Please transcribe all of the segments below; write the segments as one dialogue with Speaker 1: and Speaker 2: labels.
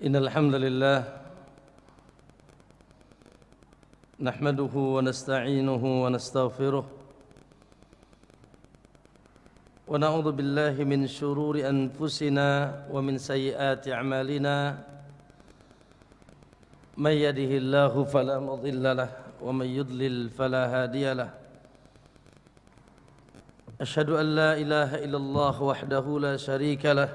Speaker 1: Innal hamdalillah nahmaduhu wa nasta'inuhu wa nastaghfiruh wa na'udzu billahi min shururi anfusina wa min sayyiati a'malina may yahdihillahu fala mudilla lahu wa may yudlil fala hadiya lahu asyhadu an la ilaha illallah wahdahu la syarika lahu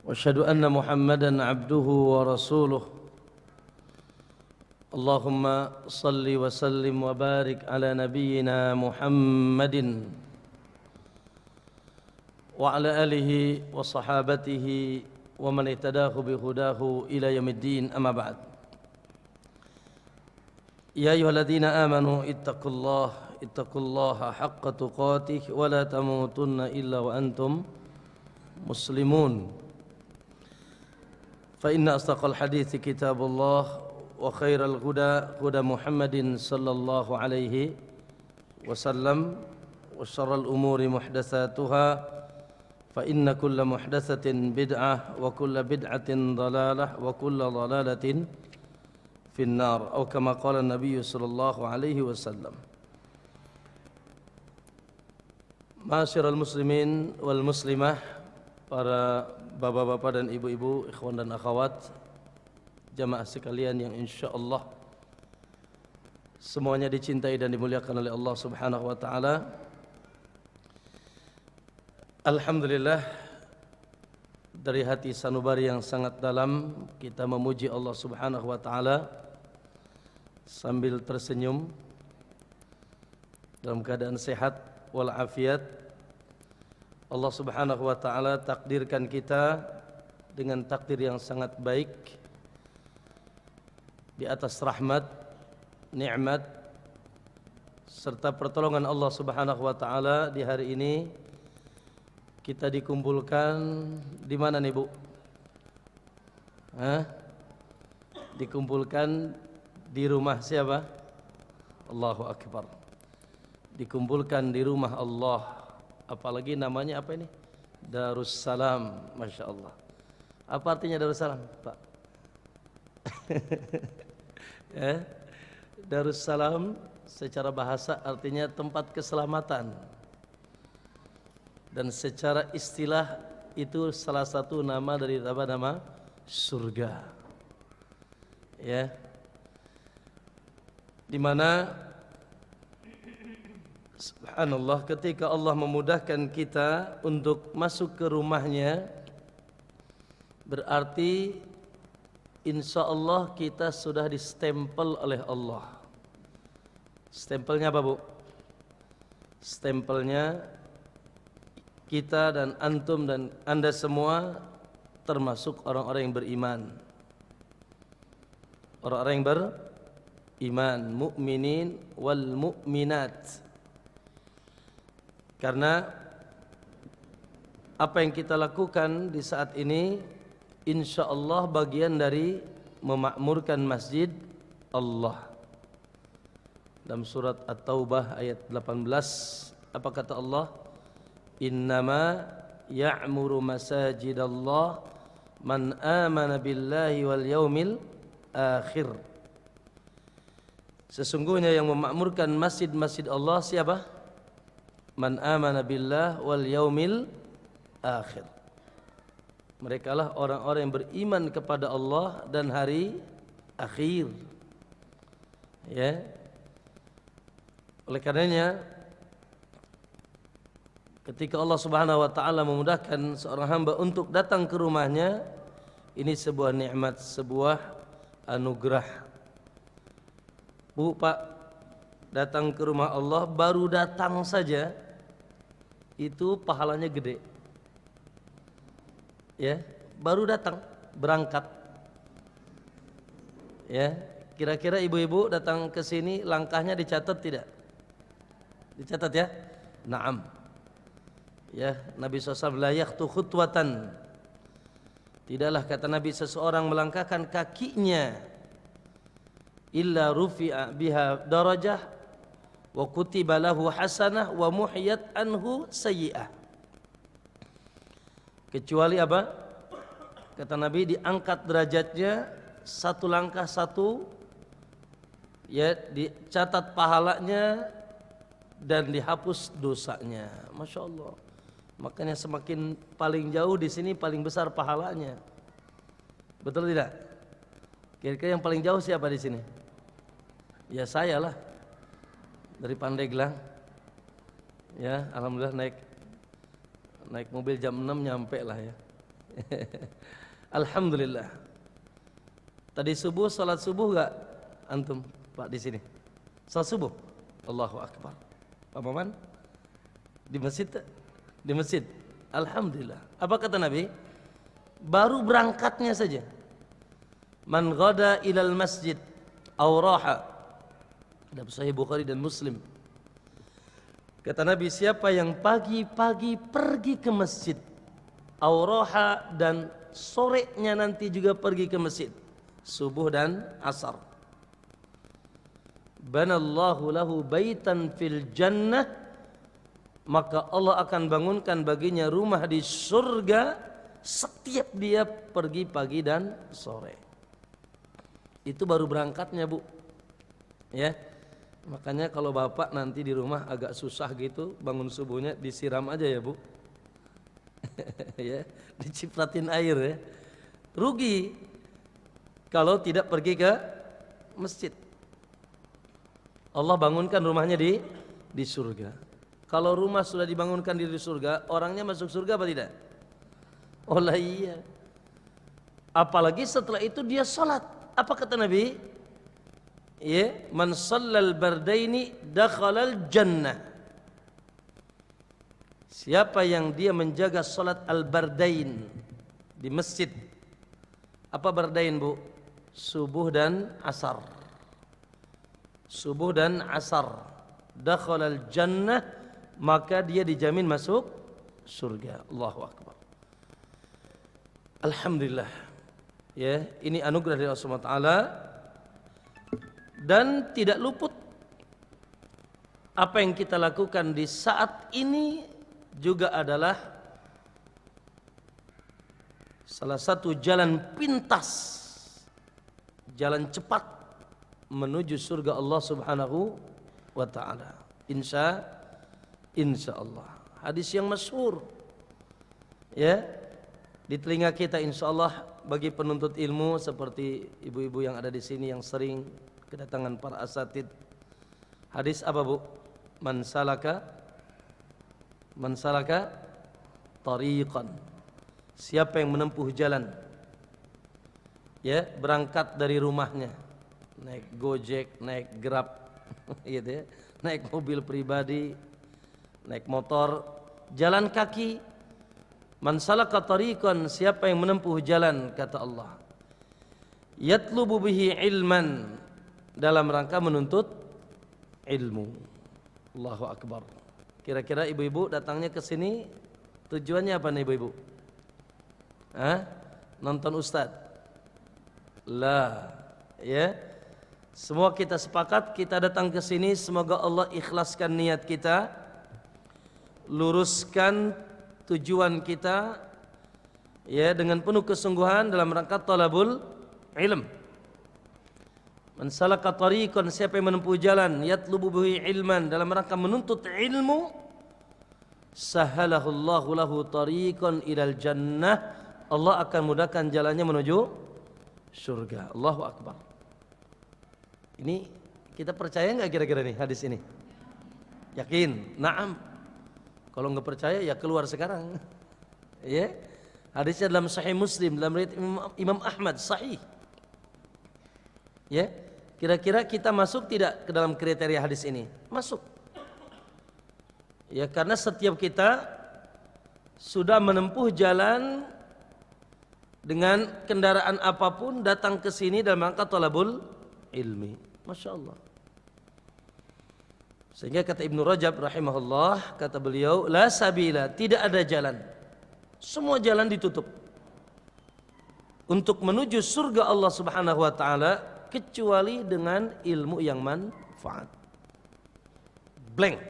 Speaker 1: wa asyhadu anna Muhammadan abduhu wa rasuluh. Allahumma salli wa sallim wa barik ala nabiyyina Muhammadin wa ala alihi wa sahabatihi wa man ihtadahu bi hudahu ila yaumiddin, amma ba'd. Ya ayyuhalladzina amanu ittaqullaha haqqa tuqatih wa la tamutunna illa wa antum muslimun. Fa inna asdaqal hadithi kitabullah wa khairal huda huda Muhammadin sallallahu alaihi wasallam wa syarral umuri muhdatsatuha fa inna kulla muhdatsatin bid'ah wa kulla bid'atin dhalalah wa kulla dhalalatin finnar atau kama qala Nabi sallallahu alaihi wasallam. Ma'asyiral muslimin wal muslimah, para bapak-bapak dan ibu-ibu, ikhwan dan akhwat, jamaah sekalian yang insyaallah semuanya dicintai dan dimuliakan oleh Allah Subhanahu wa taala. Alhamdulillah, dari hati sanubari yang sangat dalam kita memuji Allah Subhanahu wa taala sambil tersenyum dalam keadaan sehat walafiat. Allah Subhanahu wa taala takdirkan kita dengan takdir yang sangat baik di atas rahmat, nikmat serta pertolongan Allah Subhanahu wa taala. Di hari ini kita dikumpulkan di mana nih, Bu? Dikumpulkan di rumah siapa? Allahu Akbar. Dikumpulkan di rumah Allah. Apalagi namanya apa ini? Darussalam, Masya Allah. Apa artinya Darussalam, Pak? Darussalam secara bahasa artinya tempat keselamatan, dan secara istilah itu salah satu nama dari nama surga, ya, di mana subhanallah ketika Allah memudahkan kita untuk masuk ke rumahnya, berarti insya Allah kita sudah distempel oleh Allah. Stempelnya apa, Bu? Stempelnya kita dan antum dan anda semua termasuk orang-orang yang beriman, orang-orang yang beriman, mukminin wal mukminat. Karena apa yang kita lakukan di saat ini insya Allah bagian dari memakmurkan masjid Allah. Dalam surat At-Taubah ayat 18, apa kata Allah? Innama ya'muru masajidallah man amana billahi wal yaumil akhir. Sesungguhnya yang memakmurkan masjid-masjid Allah siapa? Man amana billah wal yaumil akhir. Mereka lah orang-orang yang beriman kepada Allah dan hari akhir, ya. Oleh karenanya ketika Allah Subhanahu wa taala memudahkan seorang hamba untuk datang ke rumahnya, ini sebuah nikmat, sebuah anugerah. Bu, Pak, datang ke rumah Allah, baru datang saja itu pahalanya gede, ya. Baru datang, berangkat, ya. Kira-kira ibu-ibu datang ke sini langkahnya dicatat tidak? Dicatat, ya. Naam, ya. Nabi SAW la yakhtu khutwatan, tidaklah kata Nabi seseorang melangkahkan kakinya illa rufi'a biha darajah wa kutiba lahu hasanah wa muhiyat anhu sayyi'ah, kecuali apa? Kata Nabi, diangkat derajatnya satu langkah satu, ya, dicatat pahalanya dan dihapus dosanya. Masya Allah. Makanya semakin paling jauh di sini paling besar pahalanya. Betul tidak? Kira-kira yang paling jauh siapa di sini? Ya saya lah. Dari Pandeglang. Ya, alhamdulillah naik mobil jam 6 nyampe lah ya. Alhamdulillah. Tadi subuh salat subuh enggak antum Pak di sini? Salat subuh. Allahu akbar. Pak Maman? Di masjid? Di masjid. Alhamdulillah. Apa kata Nabi? Baru berangkatnya saja. Man ghada ilal masjid aw raha. Dalam Sahih Bukhari dan Muslim. Kata Nabi, siapa yang pagi-pagi pergi ke masjid, aw raha, dan sorenya nanti juga pergi ke masjid, subuh dan asar. Banallahu lahu baitan fil jannah, maka Allah akan bangunkan baginya rumah di surga setiap dia pergi pagi dan sore. Itu baru berangkatnya, Bu. Ya. Makanya kalau bapak nanti di rumah agak susah gitu bangun subuhnya, disiram aja ya, Bu. Ya, dicipratin air ya. Rugi kalau tidak pergi ke masjid. Allah bangunkan rumahnya di surga. Kalau rumah sudah dibangunkan di surga, orangnya masuk surga apa tidak? Oh lah iya. Apalagi setelah itu dia salat. Apa kata Nabi? Ya, man shallal bardaini dakhalal jannah. Siapa yang dia menjaga salat al-bardain di masjid. Apa bardain, Bu? Subuh dan asar. Subuh dan asar. Dakhalal jannah, maka dia dijamin masuk surga. Allahu akbar. Alhamdulillah. Ya, ini anugerah dari Allah Subhanahu wa taala, dan tidak luput apa yang kita lakukan di saat ini juga adalah salah satu jalan pintas, jalan cepat menuju surga Allah Subhanahu wa taala. Insya Allah. Hadis yang masyhur, ya, di telinga kita insya Allah bagi penuntut ilmu seperti ibu-ibu yang ada di sini yang sering kedatangan para asatid. Hadis apa, Bu? Man salaka tariqan. Siapa yang menempuh jalan, ya, berangkat dari rumahnya, naik Gojek, naik Grab, gitu ya, naik mobil pribadi, naik motor, jalan kaki. Man salaka tariqan, siapa yang menempuh jalan, kata Allah, yatlubu bihi ilman, dalam rangka menuntut ilmu. Allahu akbar. Kira-kira ibu-ibu datangnya ke sini tujuannya apa nih, ibu-ibu? Hah? Nonton ustadz? Lah, ya. Semua kita sepakat kita datang ke sini semoga Allah ikhlaskan niat kita, luruskan tujuan kita, ya, dengan penuh kesungguhan dalam rangka talabul ilm. Man salaka tariqan, siapa yang menempuh jalan, yatlubu bihi ilman, dalam rangka menuntut ilmu, sahalahullahu lahu tariqan ilal jannah, Allah akan mudahkan jalannya menuju surga. Allahu akbar. Ini kita percaya enggak kira-kira nih hadis ini? Yakin? Naam. Kalau enggak percaya ya keluar sekarang. Ya. Hadisnya dalam Sahih Muslim, dalam riwayat Imam Ahmad, sahih. Ya. Kira-kira kita masuk tidak ke dalam kriteria hadis ini? Masuk. Ya, karena setiap kita sudah menempuh jalan dengan kendaraan apapun datang ke sini dalam rangka talabul ilmi. Masya Allah. Sehingga kata Ibnu Rajab rahimahullah, kata beliau, la sabila, tidak ada jalan. Semua jalan ditutup untuk menuju surga Allah Subhanahu wa taala kecuali dengan ilmu yang manfaat. Blank.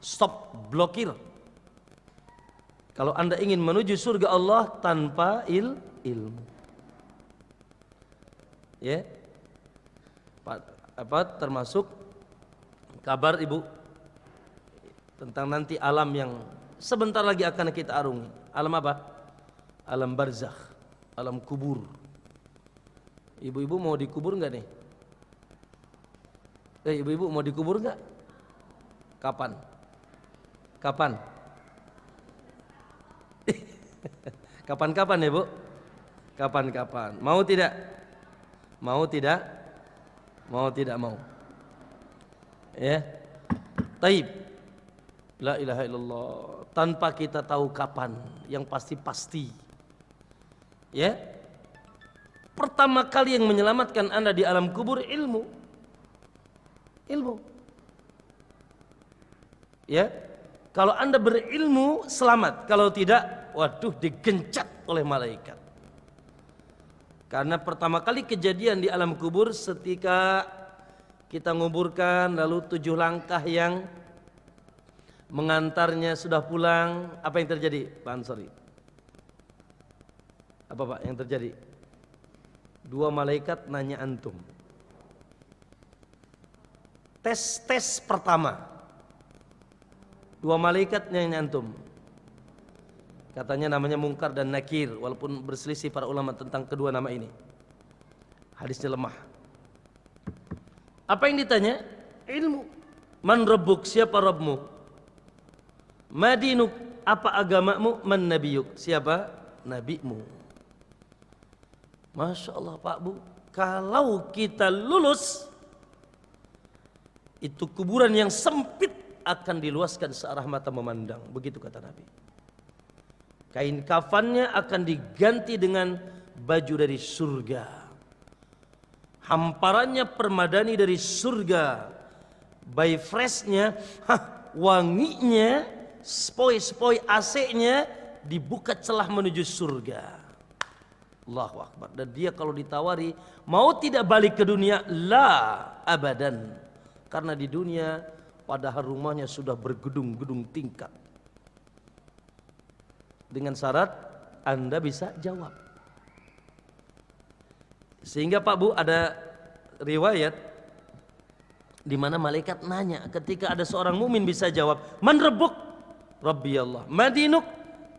Speaker 1: Stop, blokir. Kalau Anda ingin menuju surga Allah tanpa ilmu. Ya. Termasuk kabar Ibu tentang nanti alam yang sebentar lagi akan kita arungi. Alam apa? Alam barzakh, alam kubur. Ibu-ibu mau dikubur enggak nih? Ibu-ibu mau dikubur enggak? Kapan? Kapan? Kapan-kapan ya Bu? Kapan-kapan? Mau tidak? Mau tidak? Mau tidak mau? Ya. Taib. La ilaha illallah. Tanpa kita tahu kapan, yang pasti-pasti. Ya. Pertama kali yang menyelamatkan Anda di alam kubur ilmu. Ilmu. Ya. Kalau Anda berilmu selamat, kalau tidak, waduh digencat oleh malaikat. Karena pertama kali kejadian di alam kubur ketika kita nguburkan, lalu 7 langkah yang mengantarnya sudah pulang, apa yang terjadi? Pak Ansori. Apa Pak yang terjadi? 2 malaikat nanya antum. Tes pertama. 2 malaikat nanya antum. Katanya namanya Munkar dan Nakir, walaupun berselisih para ulama tentang kedua nama ini. Hadisnya lemah. Apa yang ditanya? Ilmu. Man rabbuk, siapa Rabbmu? Madinuk, apa agamamu? Man nabiyuk, siapa nabimu? Masya Allah Pak Bu, kalau kita lulus, itu kuburan yang sempit akan diluaskan searah mata memandang. Begitu kata Nabi. Kain kafannya akan diganti dengan baju dari surga. Hamparannya permadani dari surga. By freshnya, wanginya, spoi-spoi AC-nya dibuka celah menuju surga. Allahu Akbar. Dan dia kalau ditawari, mau tidak balik ke dunia? La abadan. Karena di dunia padahal rumahnya sudah bergedung-gedung tingkat. Dengan syarat Anda bisa jawab. Sehingga Pak Bu ada riwayat di mana malaikat nanya ketika ada seorang mukmin bisa jawab, "Man rabbuk?" "Rabbi Allah." "Madinuk?"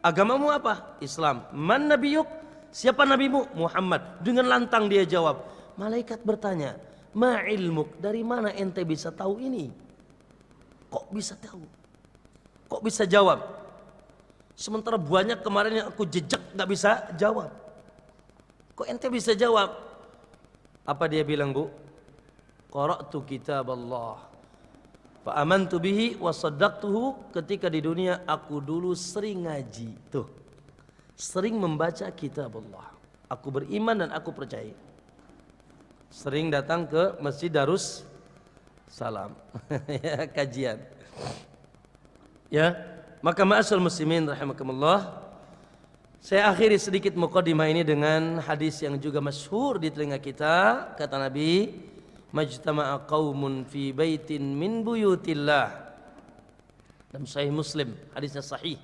Speaker 1: "Agamamu apa?" "Islam." "Man nabiyuk?" "Siapa nabimu?" "Muhammad." Dengan lantang dia jawab. Malaikat bertanya, "Ma ilmuk?" "Dari mana ente bisa tahu ini?" Kok bisa tahu? Kok bisa jawab? Sementara banyak kemarin yang aku jejak gak bisa jawab. Kok ente bisa jawab? Apa dia bilang Bu? Qara'tu kitab Allah fa amantu bihi wa saddaqtuhu. Ketika di dunia aku dulu sering ngaji. Tuh. Sering membaca kitab Allah. Aku beriman dan aku percaya. Sering datang ke Masjid Darus Salam. Ya, kajian. Ya, maka ma'asyiral muslimin rahimakumullah, saya akhiri sedikit mukadimah ini dengan hadis yang juga masyhur di telinga kita. Kata Nabi, majtama'a qaumun fi baitin min buyutillah. Dalam Sahih Muslim, hadisnya sahih.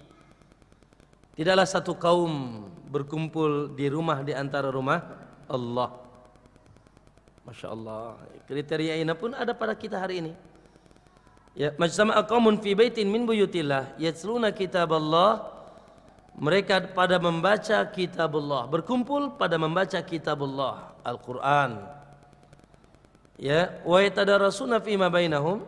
Speaker 1: Tidaklah satu kaum berkumpul di rumah di antara rumah Allah. Masya Allah. Kriteria ini pun ada pada kita hari ini. Ya, majtama'a qaumun fi baitin min buyutillah yatluna kitaballah. Mereka pada membaca kitabullah, berkumpul pada membaca kitabullah, Al-Qur'an. Ya, wa yatadarasuna fima bainahum,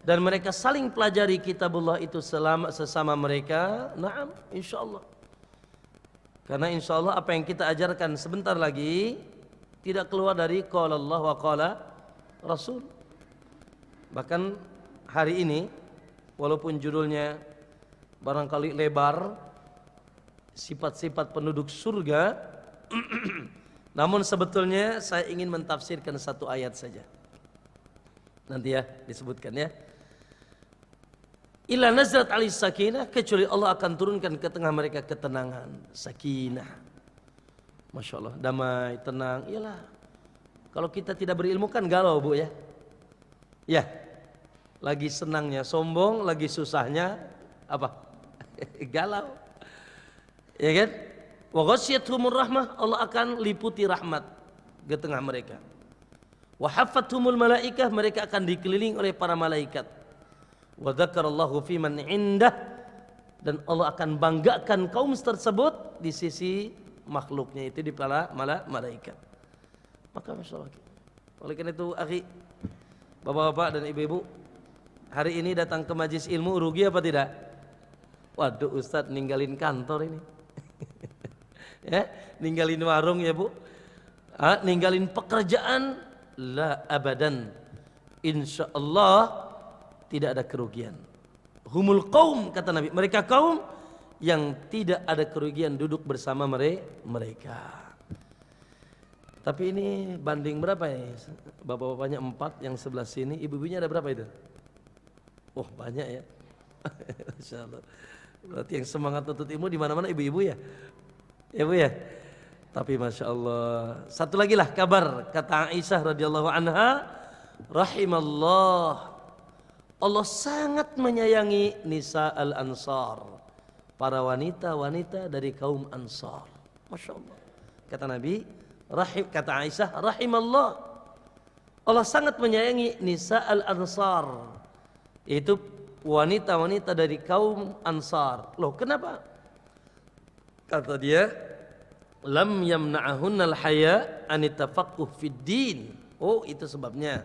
Speaker 1: dan mereka saling pelajari kitabullah itu sesama mereka. Naam, insyaallah. Karena insyaallah apa yang kita ajarkan sebentar lagi tidak keluar dari qala Allah wa qala Rasul. Bahkan hari ini walaupun judulnya barangkali lebar, sifat-sifat penduduk surga, namun sebetulnya saya ingin mentafsirkan satu ayat saja. Nanti ya disebutkan ya. Illa nazrat alis sakinah, kecuali Allah akan turunkan ke tengah mereka ketenangan, sakinah. Masya Allah, damai, tenang. Iyalah, kalau kita tidak berilmu kan galau Bu ya. Ya, lagi senangnya sombong, lagi susahnya apa? Galau. Ya kan? Wa ghasyiyatuhumur rahmah, Allah akan liputi rahmat ke tengah mereka. Wa haffathumul malaikah, mereka akan dikelilingi oleh para malaikat. Wa dzakarallahu fi man indah, dan Allah akan banggakan kaum tersebut di sisi makhluknya, itu di para malaikat. Maka masyaallah. Oleh karena itu, akhi, bapak-bapak dan ibu-ibu, hari ini datang ke majelis ilmu rugi apa tidak? Waduh, Ustadz ninggalin kantor ini. Ya, ninggalin warung ya Bu. Ninggalin pekerjaan, la abadan. Insyaallah tidak ada kerugian. Humul qaum, kata Nabi, mereka kaum yang tidak ada kerugian duduk bersama mereka. Tapi ini banding berapa ya? Bapak-bapaknya 4, yang sebelah sini, ibu-ibunya ada berapa itu? Oh, banyak ya. Masyaallah. Berarti yang semangat nuntut ilmu di mana-mana ibu-ibu ya. Ya Bu ya. Tapi Masya Allah, satu lagi lah kabar, kata Aisyah radhiyallahu anha, rahimallah, Allah sangat menyayangi nisa al-ansar, para wanita-wanita dari kaum Ansar. Masya Allah. Kata Nabi, kata Aisyah, rahimallah, Allah sangat menyayangi nisa al-ansar, yaitu wanita-wanita dari kaum Ansar. Loh, kenapa? Kata dia, lam yamna'ahunnal haya anitafaqquh fid din. Oh, itu sebabnya.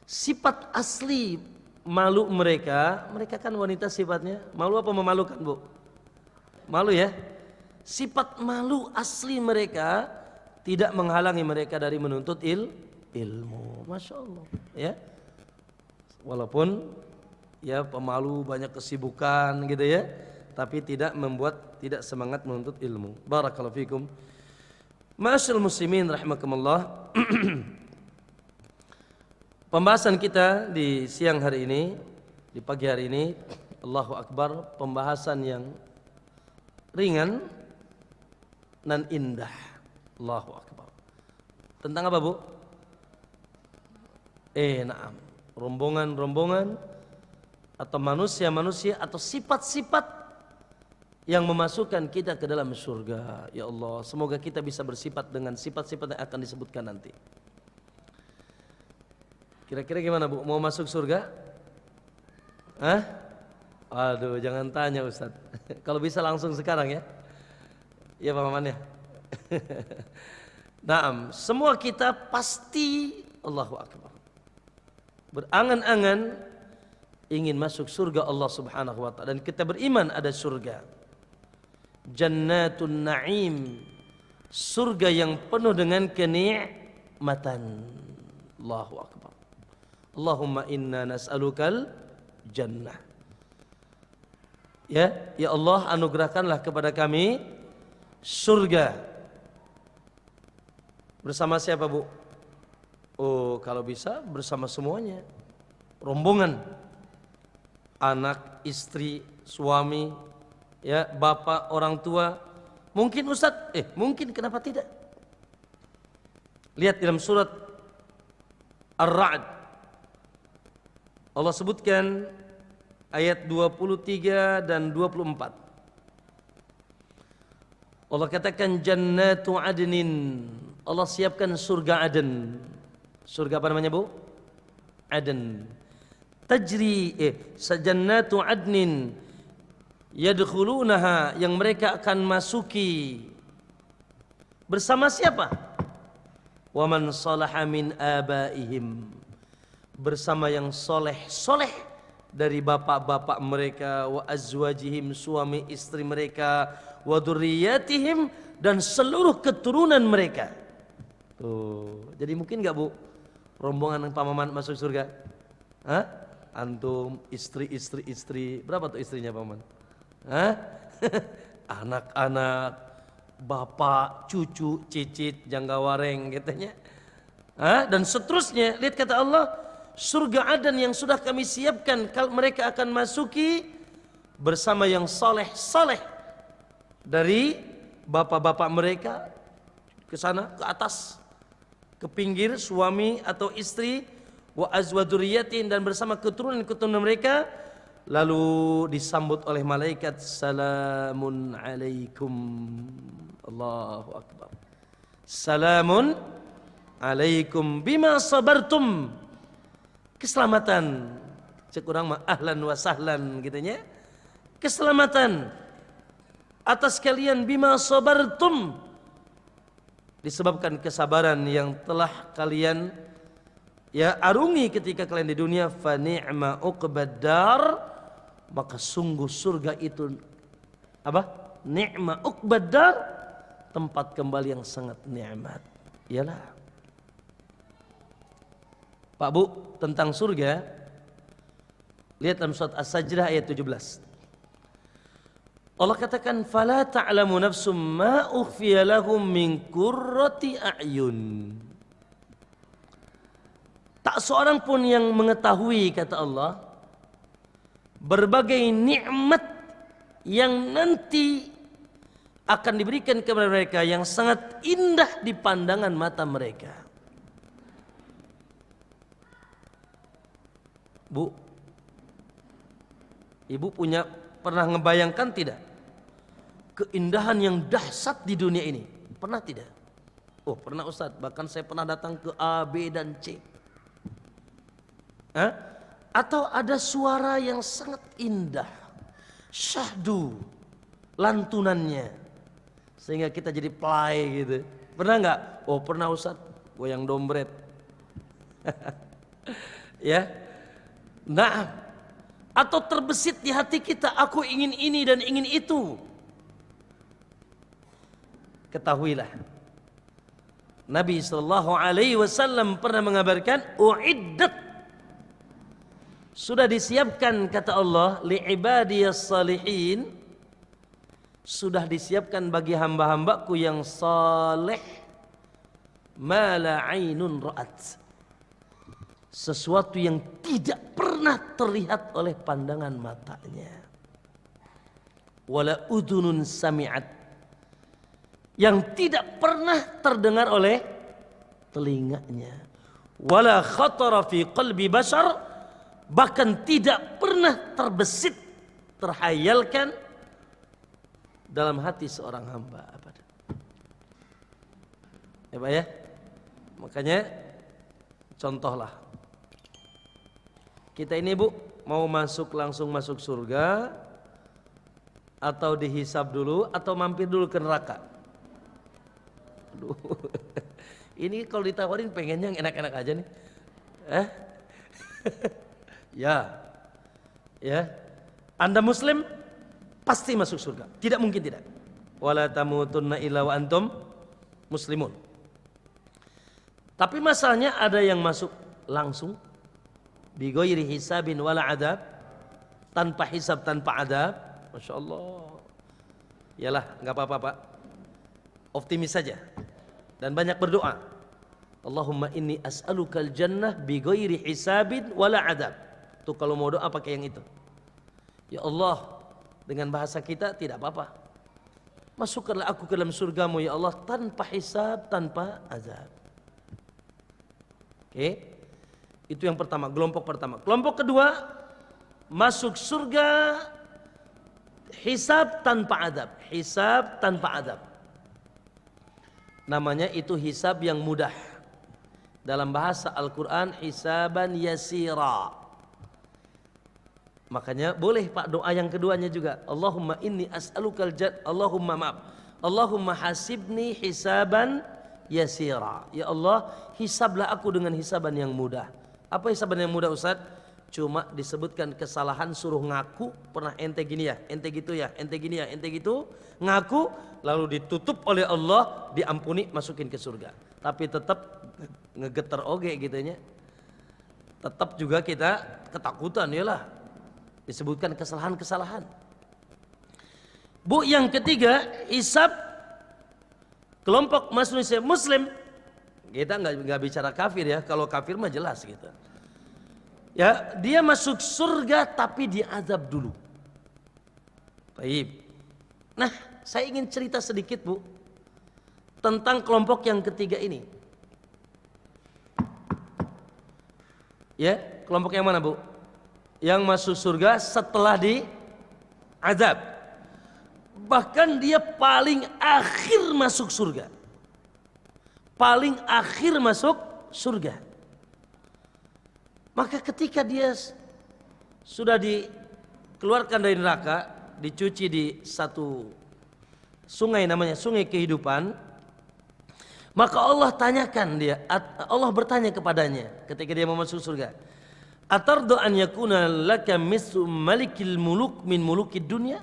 Speaker 1: Sifat asli malu mereka kan wanita sifatnya malu apa memalukan, Bu? Malu ya. Sifat malu asli mereka tidak menghalangi mereka dari menuntut ilmu. Masya Allah ya. Walaupun ya pemalu, banyak kesibukan gitu ya, tapi tidak membuat tidak semangat menuntut ilmu. Barakallahu fikum. Ma'asyiral muslimin rahimakumullah. Pembahasan kita di siang hari ini, di pagi hari ini, Allahu Akbar, pembahasan yang ringan dan indah. Allahu Akbar. Tentang apa, Bu? Naam. Rombongan-rombongan atau manusia-manusia atau sifat-sifat yang memasukkan kita ke dalam surga. Ya Allah, semoga kita bisa bersifat dengan sifat-sifat yang akan disebutkan nanti. Kira-kira gimana, Bu? Mau masuk surga? Hah? Aduh, jangan tanya Ustaz. Kalau bisa langsung sekarang ya. Ya Pak Maman ya. Naam, semua kita pasti Allahu Akbar berangan-angan ingin masuk surga Allah Subhanahu wa taala, dan kita beriman ada surga. Jannatun Na'im, surga yang penuh dengan kenikmatan. Allahu Akbar. Allahumma inna nas'alukal jannah. Ya Allah, anugerahkanlah kepada kami surga. Bersama siapa, Bu? Oh, kalau bisa bersama semuanya. Rombongan. Anak, istri, suami, ya, bapak, orang tua. Mungkin Ustaz, mungkin, kenapa tidak? Lihat dalam surat Ar-Ra'd. Allah sebutkan ayat 23 dan 24. Allah katakan jannatu adnin. Allah siapkan surga Aden. Surga apa namanya, Bu? Aden. Tajri sajannatu adnin yadkhulunaha, yang mereka akan masuki bersama siapa? Wa man salaha min abaihim, bersama yang soleh dari bapak-bapak mereka, wa azwajihim, suami istri mereka, wa dzurriyyatihim, dan seluruh keturunan mereka. Tuh, jadi mungkin enggak, Bu, rombongan Pak Maman masuk surga? Hah? Antum, istri, berapa tuh istrinya Pak Maman? Hah? Anak-anak, bapak, cucu, cicit, janggawareng katanya. Hah? Dan seterusnya. Lihat kata Allah, surga Aden yang sudah kami siapkan, mereka akan masuki bersama yang saleh dari bapak-bapak mereka, ke sana, ke atas, ke pinggir, suami atau istri, wa azwajuriyatin, dan bersama keturunan mereka, lalu disambut oleh malaikat, salamun alaikum. Allahu akbar. Salamun alaikum bima sabartum. Keselamatan, cek urang mah ahlan wa sahlan gitu nya. Keselamatan atas kalian bima sabartum, disebabkan kesabaran yang telah kalian arungi ketika kalian di dunia. Fa ni'ma uqbaddar, maka sungguh surga itu apa? Ni'ma uqbaddar, tempat kembali yang sangat nikmat. Iyalah. Pak Bu, tentang surga, lihat dalam surat As-Sajdah ayat 17. Allah katakan, fala ta'lamu nafsum ma ukhfiya lahum min qurrati a'yun. Tak seorang pun yang mengetahui, kata Allah, berbagai nikmat yang nanti akan diberikan kepada mereka yang sangat indah di pandangan mata mereka. Bu, Ibu pernah ngebayangkan tidak keindahan yang dahsyat di dunia ini? Pernah tidak? Oh, pernah Ustadz. Bahkan saya pernah datang ke A, B, dan C. Atau ada suara yang sangat indah, syahdu lantunannya, sehingga kita jadi play gitu. Pernah nggak? Oh, pernah Ustadz. Goyang dombret. Ya. Nah, atau terbesit di hati kita, aku ingin ini dan ingin itu. Ketahuilah, Nabi SAW pernah mengabarkan, uiddat, sudah disiapkan, kata Allah, li'ibadiyas salihin, sudah disiapkan bagi hamba-hambaku yang saleh, ma la ainun ra'at, sesuatu yang tidak pernah terlihat oleh pandangan matanya, wala udhunun sami'at, yang tidak pernah terdengar oleh telinganya, wala khatara fi qalbi bashar, bahkan tidak pernah terbesit, terhayalkan dalam hati seorang hamba. Ya Pak ya, makanya contohlah kita ini Bu, mau langsung masuk surga, atau dihisab dulu, atau mampir dulu ke neraka? Aduh, ini kalau ditawarin pengennya yang enak-enak aja nih. Ya, Anda Muslim pasti masuk surga, tidak mungkin tidak. Wala tamutunna illa wa antum muslimun. Tapi masalahnya ada yang masuk langsung, bi ghairi hisabin wala adab, tanpa hisab, tanpa adab. Masya Allah. Yalah, nggak apa-apa Pak, optimis saja dan banyak berdoa. Allahumma inni as'alukal jannah bi ghairi hisabin wala adab. Tuh kalau mau doa pakai yang itu. Ya Allah, dengan bahasa kita tidak apa-apa, masukkanlah aku ke dalam surgamu ya Allah, tanpa hisab, tanpa azab. Oke, itu yang pertama, kelompok pertama. Kelompok kedua, masuk surga hisab tanpa adab. Hisab tanpa adab, namanya itu hisab yang mudah. Dalam bahasa Al-Quran, hisaban yasira. Makanya boleh Pak doa yang keduanya juga, Allahumma inni as'alukal Allahumma hasibni hisaban yasira. Ya Allah, hisablah aku dengan hisaban yang mudah. Apa hisaban yang mudah Ustaz? Cuma disebutkan kesalahan, suruh ngaku, pernah ente gini ya, ente gitu ya, ente gini ya, ente gitu, ngaku, lalu ditutup oleh Allah, diampuni, masukin ke surga. Tapi tetap ngegeter oge gitunya. Tetap juga kita ketakutan, yalah, disebutkan kesalahan-kesalahan. Bu, yang ketiga, hisab kelompok manusia Muslim. Kita nggak bicara kafir ya. Kalau kafir mah jelas gitu. Ya, dia masuk surga tapi diazab dulu. Baik. Nah, saya ingin cerita sedikit Bu tentang kelompok yang ketiga ini. Ya, kelompok yang mana Bu? yang masuk surga setelah diazab. Bahkan dia paling akhir masuk surga. Paling akhir masuk surga. Maka ketika dia sudah dikeluarkan dari neraka, dicuci di satu sungai namanya sungai kehidupan, maka Allah tanyakan dia, Allah bertanya kepadanya ketika dia mau masuk surga, atardu an yakuna laka mislu malikil muluk min mulukid dunya?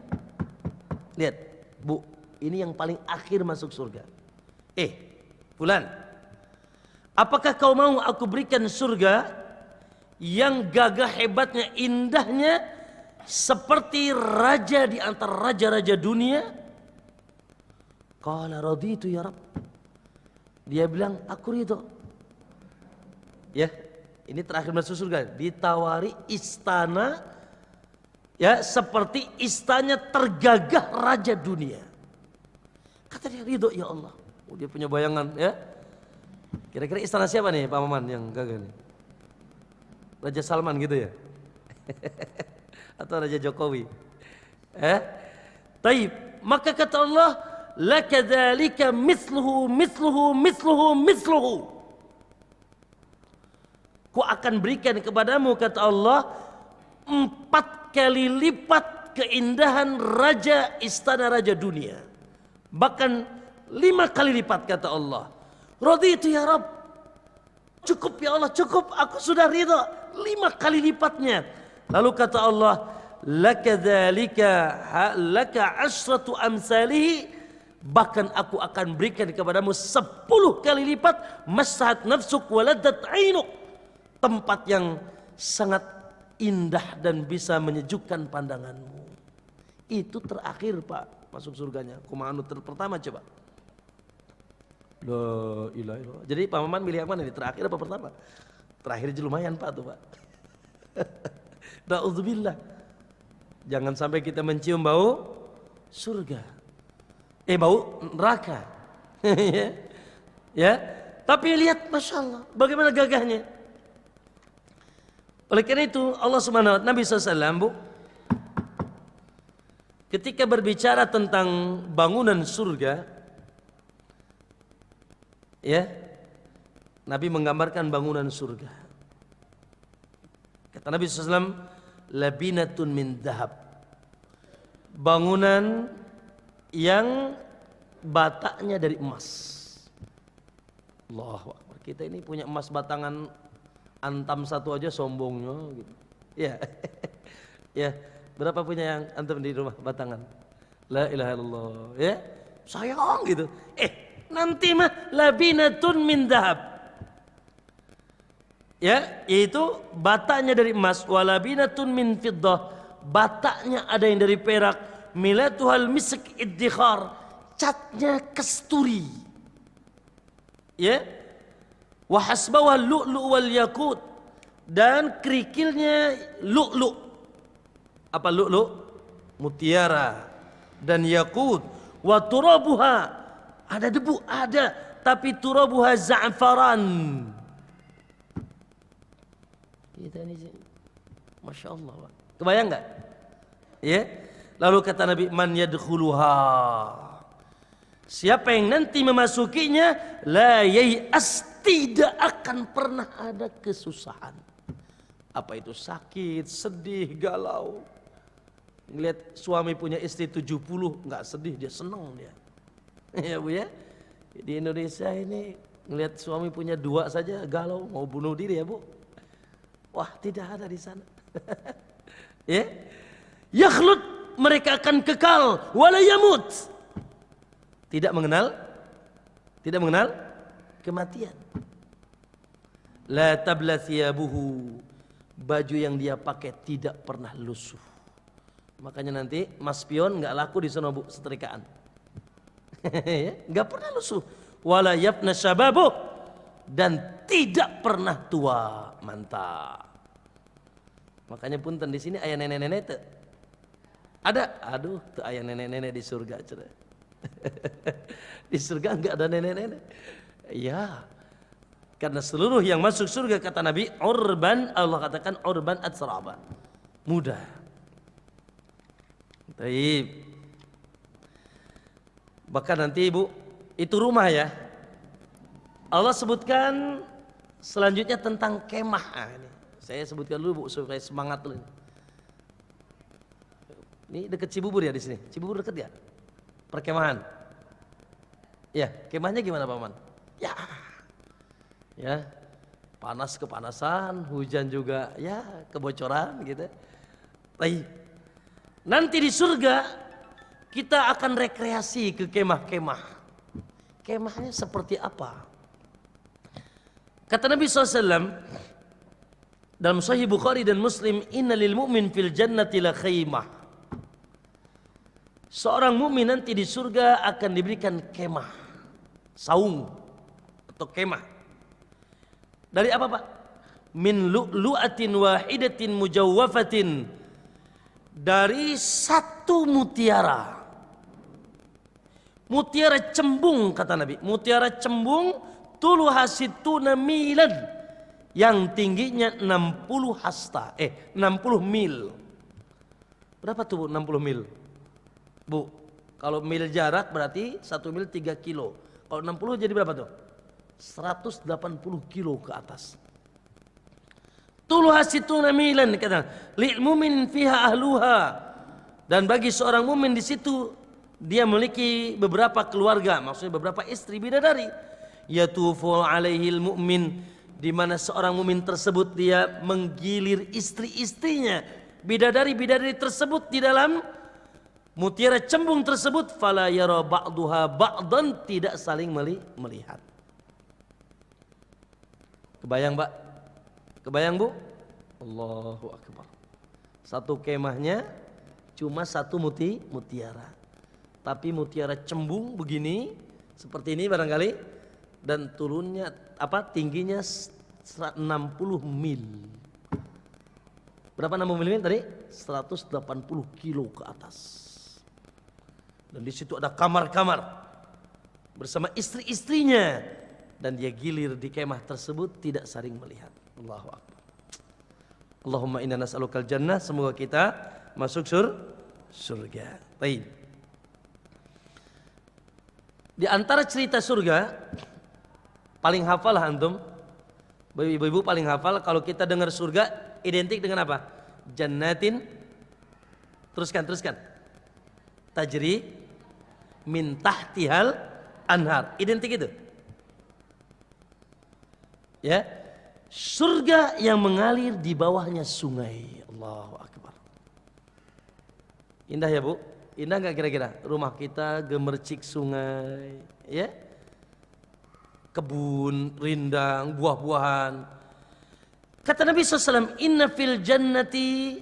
Speaker 1: Lihat, Bu, ini yang paling akhir masuk surga. Fulan, apakah kau mau aku berikan surga yang gagah hebatnya, indahnya seperti raja di antara raja-raja dunia? Qala raditu ya Rabb. Dia bilang, aku ridho. Ya, ini terakhir masuk surga, ditawari istana ya seperti istana tergagah raja dunia. Kata dia, ridho ya Allah. Dia punya bayangan ya. Kira-kira istana siapa nih Pak Maman yang gagah nih? Raja Salman gitu ya? Atau Raja Jokowi? Taib. Maka kata Allah, lakadzalika mithluhu mithluhu mithluhu mithluhu. Ku akan berikan kepadamu, kata Allah, 4 kali lipat keindahan raja istana raja dunia. Bahkan 5 kali lipat, kata Allah. Raditu ya Rabb. Cukup ya Allah, cukup, aku sudah ridha. 5 kali lipatnya. Lalu kata Allah, lakadzalika laka asratu amsalihi, bahkan aku akan berikan kepadamu 10 kali lipat, masahat nafsuk waladat ainuk, tempat yang sangat indah dan bisa menyejukkan pandanganmu. Itu terakhir Pak masuk surganya. Kumaha anu pertama coba? La ilaha illallah. Jadi Pak Maman milih yang mana nih? Terakhir apa pertama? Terakhir aja lumayan Pak tuh Pak. Na'udzubillah. Jangan sampai kita mencium bau surga. Bau neraka. Ya. Tapi lihat, Masya Allah, bagaimana gagahnya. Oleh karena itu Allah Subhanahu wa ta'ala, Nabi SAW, Bu, ketika berbicara tentang bangunan surga, ya, Nabi menggambarkan bangunan surga. Kata Nabi SAW, labinatun min dahab, bangunan yang bataknya dari emas. Allahu Akbar. Kita ini punya emas batangan antam satu aja sombongnya gitu. Ya. Ya, berapa punya yang antum di rumah batangan? La ilaha illallah. Ya, sayang gitu. Nanti mah labinatun min dahab. Ya, yaitu bataknya dari emas, walabinatun min fiddah, bataknya ada yang dari perak, milatuhal misk iddikhar, catnya kesturi. Ya. Wa hasbawha lu'lu' wal yakut, dan kerikilnya lu'lu'. Apa lu'lu'? Mutiara dan yakut. Wa turabuha, ada debu, ada, tapi turabuha za'faran. Kita ini, Masya Allah, Pak. Kebayang nggak? Ya. Lalu kata Nabi, man yadkhuluha, siapa yang nanti memasukinya, la yai'as, tidak akan pernah ada kesusahan. Apa itu sakit, sedih, galau. Ngelihat suami punya istri 70, nggak sedih, dia senang dia. Ya Bu ya. Di Indonesia ini ngelihat suami punya 2 saja galau, mau bunuh diri ya Bu. Wah, tidak ada di sana. Ya. Yakhlud, mereka akan kekal, wala yamut. Tidak mengenal kematian. La tabla thiyabuhu, baju yang dia pakai tidak pernah lusuh. Makanya nanti mas pion nggak laku di sana Bu, setrikaan. Nggak pernah lusuh. Wala yafna syababu, dan tidak pernah tua. Mantap. Makanya punten di sini ayah nenek-nenek tuh ada. Aduh, tuh ayah nenek-nenek di surga. Di surga nggak ada nenek-nenek. Ya, karena seluruh yang masuk surga, kata Nabi, urban, Allah katakan urban atsraba, mudah. Baik. Bahkan nanti Ibu, itu rumah ya. Allah sebutkan selanjutnya tentang kemah. Ini saya sebutkan dulu Bu supaya semangat dulu. Ini dekat Cibubur ya di sini. Cibubur dekat ya? Perkemahan. Ya, kemahnya gimana Paman? Ya. Ya. Panas kepanasan, hujan juga ya kebocoran gitu. Baik. Nanti di surga kita akan rekreasi ke kemah-kemah. Kemahnya seperti apa? Kata Nabi SAW dalam Sahih Bukhari dan Muslim, Inna lil mu'min fil jannati la khaymah. Seorang mukmin nanti di surga akan diberikan kemah, saung atau kemah. Dari apa Pak? Min lu'lu'atin wahidatin mujawwafatin. Dari satu mutiara. Mutiara cembung kata Nabi. Mutiara cembung tuluha situna milan. Yang tingginya 60 hasta. 60 mil. Berapa tuh Bu 60 mil? Bu, kalau mil jarak berarti 1 mil 3 kilo. Kalau 60 jadi berapa tuh? 180 kilo ke atas. Tuluha situna milan kata. Lil mu'min fiha ahluha. Dan bagi seorang mukmin di situ dia memiliki beberapa keluarga, maksudnya beberapa istri bidadari. Yatufu alaihil mu'min, di mana seorang mukmin tersebut dia menggilir istri-istrinya, bidadari-bidadari tersebut di dalam mutiara cembung tersebut. Fala yara ba'duha ba'dan, tidak saling melihat. Kebayang Pak? Kebayang Bu? Allahu Akbar. Satu kemahnya cuma satu mutiara. Tapi mutiara cembung begini, seperti ini barangkali, dan turunnya tingginya 60 mil. Berapa 60 mil tadi? 180 kilo ke atas. Dan di situ ada kamar-kamar bersama istri-istrinya, dan dia gilir di kemah tersebut tidak saling melihat. Allahu Akbar. Allahumma inna nas'alukal jannah, semoga kita masuk surga. Baik. Di antara cerita surga paling hafal antum, ibu-ibu paling hafal kalau kita dengar surga identik dengan apa? Jannatin, teruskan. Tajri min tahtihal anhar. Identik itu. Ya. Surga yang mengalir di bawahnya sungai. Allahu Akbar. Indah ya Bu? Indah gak kira-kira? Rumah kita gemercik sungai, ya? Kebun, rindang, buah-buahan. Kata Nabi SAW, Inna fil jannati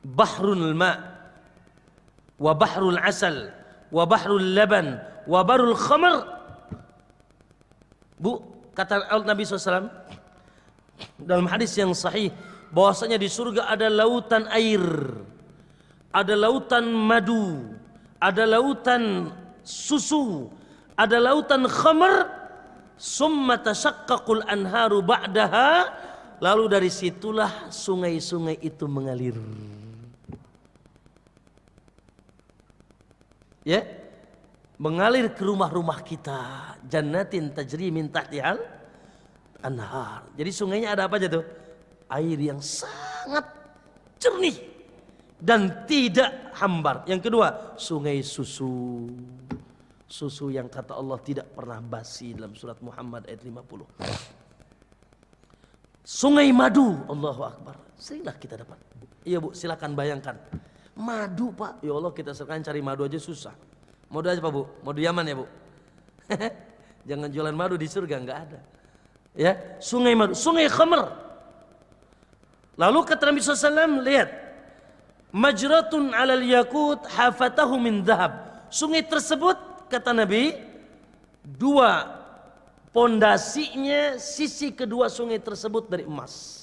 Speaker 1: bahrul ma' wa bahrul asal wa bahrul laban wa barul khamar. Bu, kata Nabi SAW dalam hadis yang sahih, bahwasanya di surga ada lautan air, ada lautan madu, ada lautan susu, ada lautan khamar. Summa tashaqqaqul anharu ba'daha, lalu dari situlah sungai-sungai itu mengalir. Ya, mengalir ke rumah-rumah kita. Jannatin tajri min tahtihal anhar. Jadi sungainya ada apa aja tuh? Air yang sangat jernih dan tidak hambar. Yang kedua, sungai susu. Susu yang kata Allah tidak pernah basi dalam surat Muhammad ayat 50. Sungai madu, Allahu Akbar. Seringlah kita dapat. Iya Bu, silakan bayangkan. Madu Pak, ya Allah, kita sekarang cari madu aja susah. Madu aja Pak Bu, madu Yaman ya Bu. Jangan jualan madu di surga, enggak ada. Ya, sungai madu, sungai khamr. Lalu kata Nabi SAW, lihat. Majratun alal yakut hafatahu min dhahab. Sungai tersebut kata Nabi, dua pondasinya, sisi kedua sungai tersebut dari emas.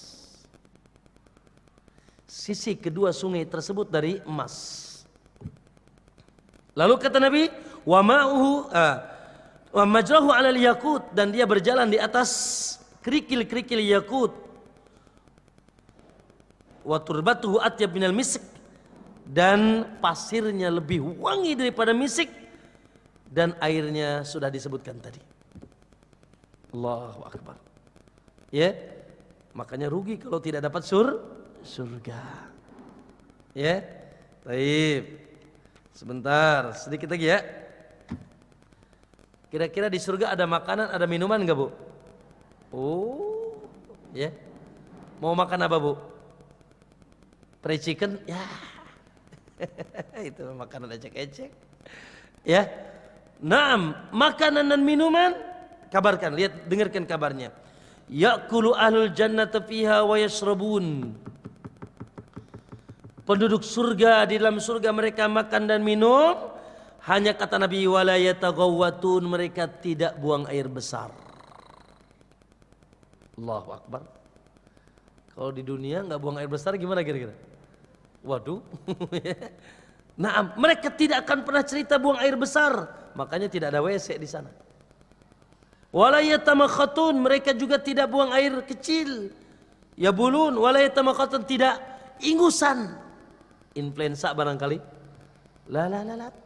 Speaker 1: Sisi kedua sungai tersebut dari emas. Lalu kata Nabi, wa ma'uhu wa majrahu 'alal yakut, dan dia berjalan di atas kerikil-kerikil yakut. wa turbatuhu atyab minal misk, dan pasirnya lebih wangi daripada misik, dan airnya sudah disebutkan tadi. Allahu akbar. Ya, makanya rugi kalau tidak dapat surga. Ya, baik. Sebentar, sedikit lagi ya. Kira-kira di surga ada makanan, ada minuman enggak, Bu? Oh, ya. Mau makan apa, Bu? Fried chicken? Ya. Itu makanan ecek-ecek. Ya. Naam, makanan dan minuman, kabarkan, lihat, dengarkan kabarnya. Ya'kulu ahlul jannata fiha wa yashrabun. Penduduk surga, di dalam surga mereka makan dan minum. Hanya kata Nabi, wala yataghawwatun, mereka tidak buang air besar. Allahu akbar. Kalau di dunia nggak buang air besar gimana kira-kira? Waduh. Nah, mereka tidak akan pernah cerita buang air besar, makanya tidak ada WC di sana. Wala yatamakhatun, mereka juga tidak buang air kecil. Ya bulun, wala yatamakhatun, tidak ingusan. Influenza barangkali. La,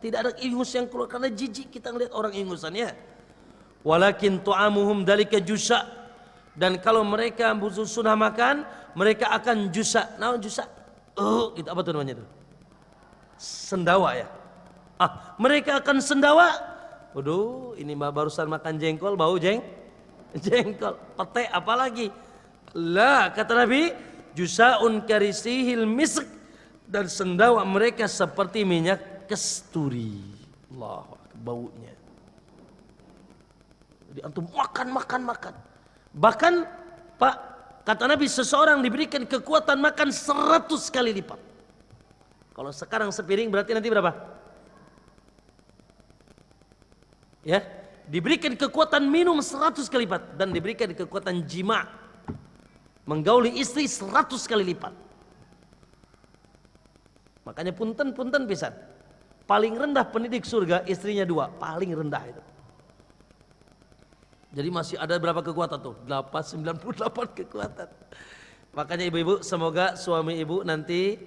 Speaker 1: tidak ada ingus yang keluar karena jijik kita ngelihat orang ingusan ya. Walakin tu'amuhum dalika jusa, dan kalau mereka sudah makan, mereka akan jusa. Nah, jusa. Gitu, apa tuh namanya itu? Sendawa ya. Mereka akan sendawa. Waduh, ini barusan makan jengkol, bau jengkol. Pete apalagi? La, kata Nabi, jusaun karisihil misk, dan sendawa mereka seperti minyak kasturi. Allahu akbar, baunya. Jadi antum makan. Bahkan Pak, kata Nabi, seseorang diberikan kekuatan makan 100 kali lipat. Kalau sekarang sepiring berarti nanti berapa? Ya, diberikan kekuatan minum 100 kali lipat, dan diberikan kekuatan jima, menggauli istri 100 kali lipat. Makanya punten pisan. Paling rendah pendidik surga istrinya 2, paling rendah itu. Jadi masih ada berapa kekuatan tuh? 98 kekuatan. Makanya ibu-ibu, semoga suami ibu nanti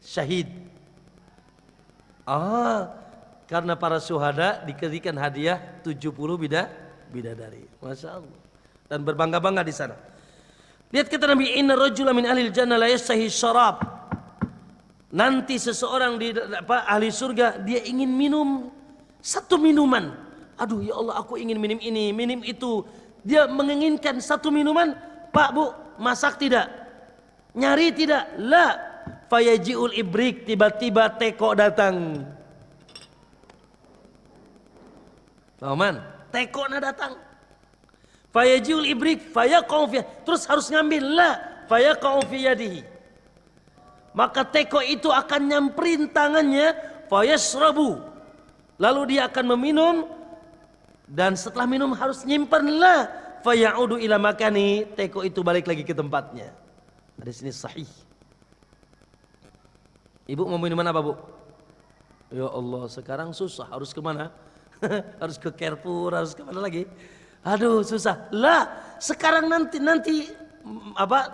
Speaker 1: syahid. Karena para syuhada diberikan hadiah 70 bidadari. Masya Allah. Dan berbangga-bangga di sana. Lihat kata Nabi, inna rajula min ahlil jannah la yastahi syarab. Nanti seseorang di ahli surga, dia ingin minum satu minuman. Aduh ya Allah, aku ingin minum ini, minum itu. Dia menginginkan satu minuman. Pak, Bu, masak tidak? Nyari tidak? La. Fayaji'ul ibrik, tiba-tiba teko datang. Paman, teko datang. Fayaji'ul ibrik, fayaqa'u fi, terus harus ngambil. La. Fayaqa'u fi yadihi. Maka teko itu akan nyamperin tangannya, fayashrabu, lalu dia akan meminum, dan setelah minum harus nyimpan. La fayaudu ila makani, teko itu balik lagi ke tempatnya. Ada sini sahih. Ibu mau minuman apa, Bu? Ya Allah, sekarang susah, harus kemana? Harus ke Carrefour, harus kemana lagi? Aduh susah. La, sekarang nanti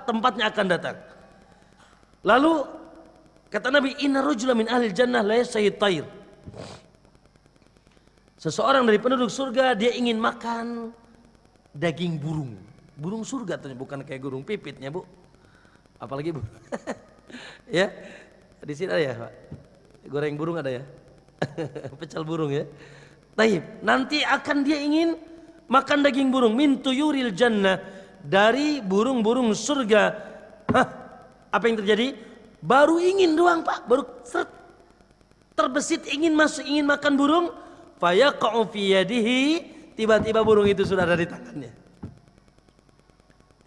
Speaker 1: tempatnya akan datang. Lalu kata Nabi, inna rajula min ahlil jannah la yastahi tayr. Seseorang dari penduduk surga, dia ingin makan daging burung. Burung surga tuh, bukan kayak burung pipitnya, Bu. Apalagi, Bu. Ya. Di sini ada ya, Pak. Goreng burung ada ya. Pecel burung ya. Taib, nanti akan dia ingin makan daging burung min tuyuril jannah, dari burung-burung surga. Apa yang terjadi? Baru ingin doang, Pak, baru terbesit ingin masuk, ingin makan burung, fayaqa'u fi yadihi, tiba-tiba burung itu sudah ada di tangannya.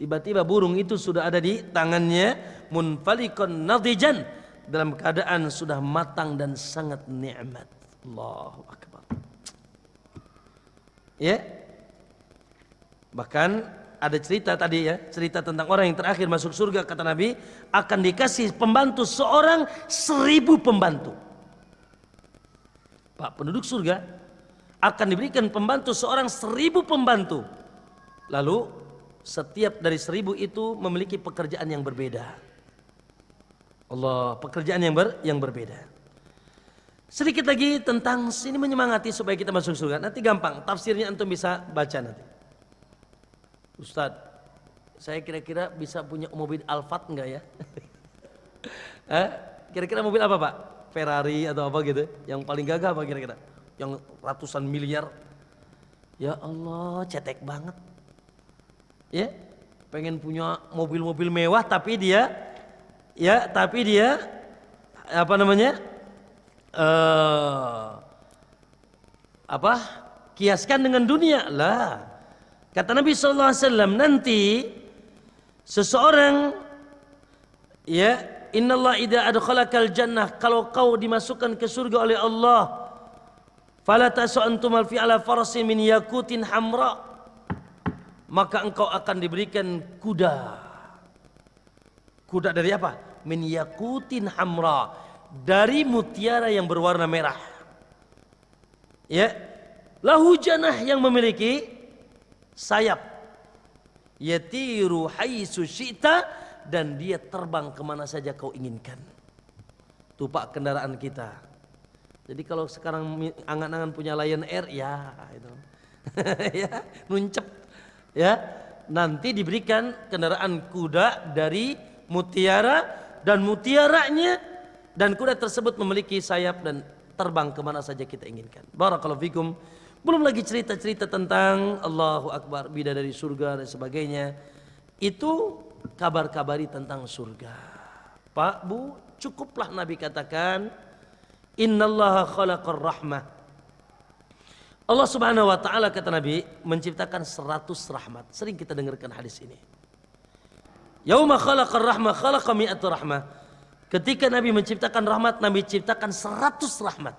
Speaker 1: Tiba-tiba burung itu sudah ada di tangannya, munfalikon nadijan, dalam keadaan sudah matang dan sangat nikmat. Allahu akbar. Ya. Bahkan ada cerita tadi ya, cerita tentang orang yang terakhir masuk surga, kata Nabi, akan dikasih pembantu seorang 1000 pembantu. Pak, penduduk surga akan diberikan pembantu seorang 1000 pembantu. Lalu setiap dari 1000 itu memiliki pekerjaan yang berbeda. Allah, pekerjaan yang berbeda. Sedikit lagi tentang sini menyemangati supaya kita masuk surga. Nanti gampang, tafsirnya antum bisa baca nanti. Ustadz, saya kira-kira bisa punya mobil Alphard enggak ya? Kira-kira mobil apa Pak? Ferrari atau apa gitu? Yang paling gagah apa kira-kira? Yang ratusan miliar? Ya Allah, cetek banget. Ya, pengen punya mobil-mobil mewah tapi dia apa namanya? Kiaskan dengan dunia lah. Kata Nabi SAW, nanti seseorang ya, innallaha idza adkhalakal jannah, kalau kau dimasukkan ke surga oleh Allah, fala tasu antumal fi ala farasin min yakutin hamra, maka engkau akan diberikan kuda. Kuda dari apa? Min yakutin hamra, dari mutiara yang berwarna merah. Ya, lahu janah, yang memiliki sayap, yatiru haitsu syi'ta, dan dia terbang kemana saja kau inginkan. Tuh Pak, kendaraan kita. Jadi kalau sekarang angan-angan punya Lion Air, ya itu ya nuncep ya, nanti diberikan kendaraan kuda dari mutiara, dan mutiaranya dan kuda tersebut memiliki sayap dan terbang kemana saja kita inginkan. Barakallahu fikum. Belum lagi cerita-cerita tentang Allahu Akbar, bidadari surga dan sebagainya. Itu kabar-kabari tentang surga. Pak, Bu, cukuplah Nabi katakan, innallaha khalaqar rahmah. Allah Subhanahu wa taala, kata Nabi, menciptakan 100 rahmat. Sering kita dengarkan hadis ini. Yauma khalaqar rahmah khalaqa mi'atu rahmah. Ketika Nabi menciptakan rahmat, Nabi ciptakan 100 rahmat.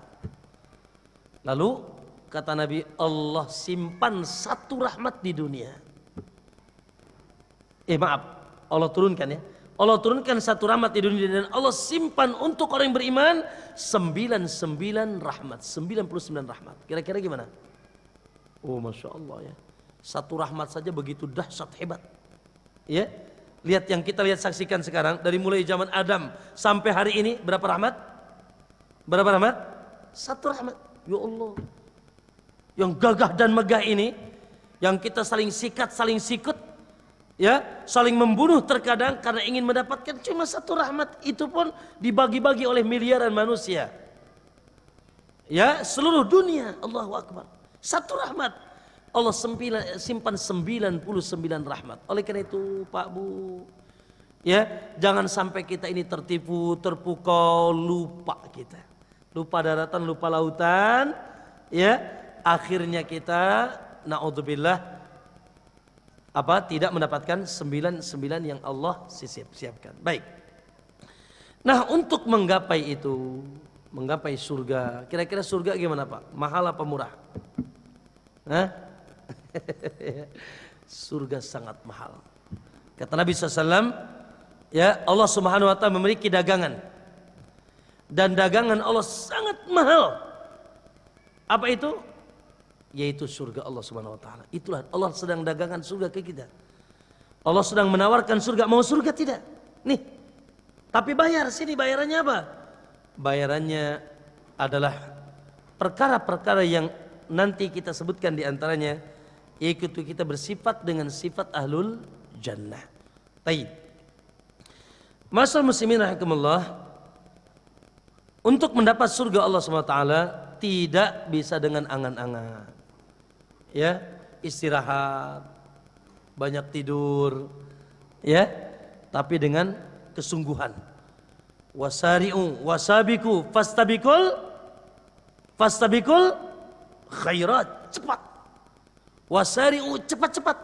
Speaker 1: Lalu kata Nabi, Allah simpan 1 rahmat di dunia. Allah turunkan ya. Allah turunkan 1 rahmat di dunia, dan Allah simpan untuk orang yang beriman 99 rahmat, 99 rahmat. Kira-kira gimana? Oh, Masya Allah ya. 1 rahmat saja begitu dahsyat, hebat. Ya, lihat yang kita saksikan sekarang, dari mulai zaman Adam sampai hari ini, berapa rahmat? Berapa rahmat? 1 rahmat. Ya Allah. Yang gagah dan megah ini, yang kita saling sikat, saling sikut, ya, saling membunuh terkadang karena ingin mendapatkan cuma 1 rahmat, itu pun dibagi-bagi oleh miliaran manusia. Ya, seluruh dunia, Allahu Akbar. 1 rahmat. Allah simpan 99 rahmat. Oleh karena itu, Pak, Bu, ya, jangan sampai kita ini tertipu, terpukau, lupa kita. Lupa daratan, lupa lautan, ya. Akhirnya kita naudzubillah tidak mendapatkan 99 yang Allah siapkan. Baik. Nah, untuk menggapai itu, menggapai surga, kira-kira surga gimana Pak? Mahal apa murah? Surga sangat mahal. Kata Nabi SAW, ya, Allah Subhanahu wa taala memiliki dagangan, dan dagangan Allah sangat mahal. Apa itu? Yaitu surga Allah Subhanahu wa taala. Itulah Allah sedang dagangkan surga ke kita. Allah sedang menawarkan surga. Mau surga tidak? Nih. Tapi bayar. Sini bayarannya apa? Bayarannya adalah perkara-perkara yang nanti kita sebutkan di antaranya, yaitu kita bersifat dengan sifat ahlul jannah. Baik. Masyaallah muslimin rahimakumullah. Untuk mendapat surga Allah Subhanahu wa taala tidak bisa dengan angan-angan. Ya, istirahat, banyak tidur, ya, tapi dengan kesungguhan. Wasari'u wasabiku fastabikul khairat, cepat. Wasari'u, cepat-cepat,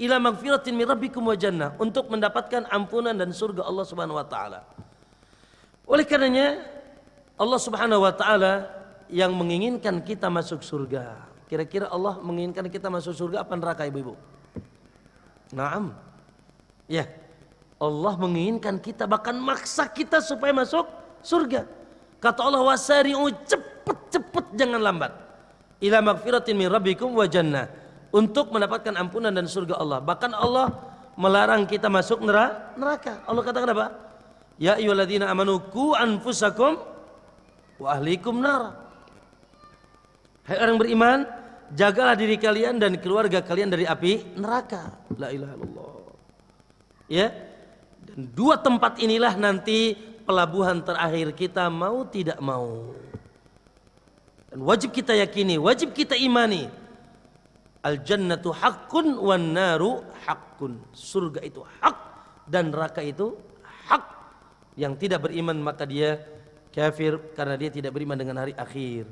Speaker 1: ila magfiratin min rabbikum wa jannah, untuk mendapatkan ampunan dan surga Allah Subhanahu wa taala. Oleh karenanya Allah Subhanahu wa taala yang menginginkan kita masuk surga. Kira-kira Allah menginginkan kita masuk surga apa neraka, ibu-ibu? Naam. Ya. Allah menginginkan kita, bahkan maksa kita supaya masuk surga. Kata Allah, wasari'u, cepet-cepet, jangan lambat. Ila magfiratin min rabbikum wa jannah, untuk mendapatkan ampunan dan surga Allah. Bahkan Allah melarang kita masuk neraka. Allah katakan apa? Ya ayyuhalladzina amanu qu anfusakum wa ahlikum nar. Hai orang beriman, jagalah diri kalian dan keluarga kalian dari api neraka. La ilaha illallah. Ya. Dan dua tempat inilah nanti pelabuhan terakhir kita mau tidak mau. Dan wajib kita yakini, wajib kita imani. Al jannatu haqqun wan naru haqqun. Surga itu hak dan neraka itu hak. Yang tidak beriman maka dia kafir karena dia tidak beriman dengan hari akhir.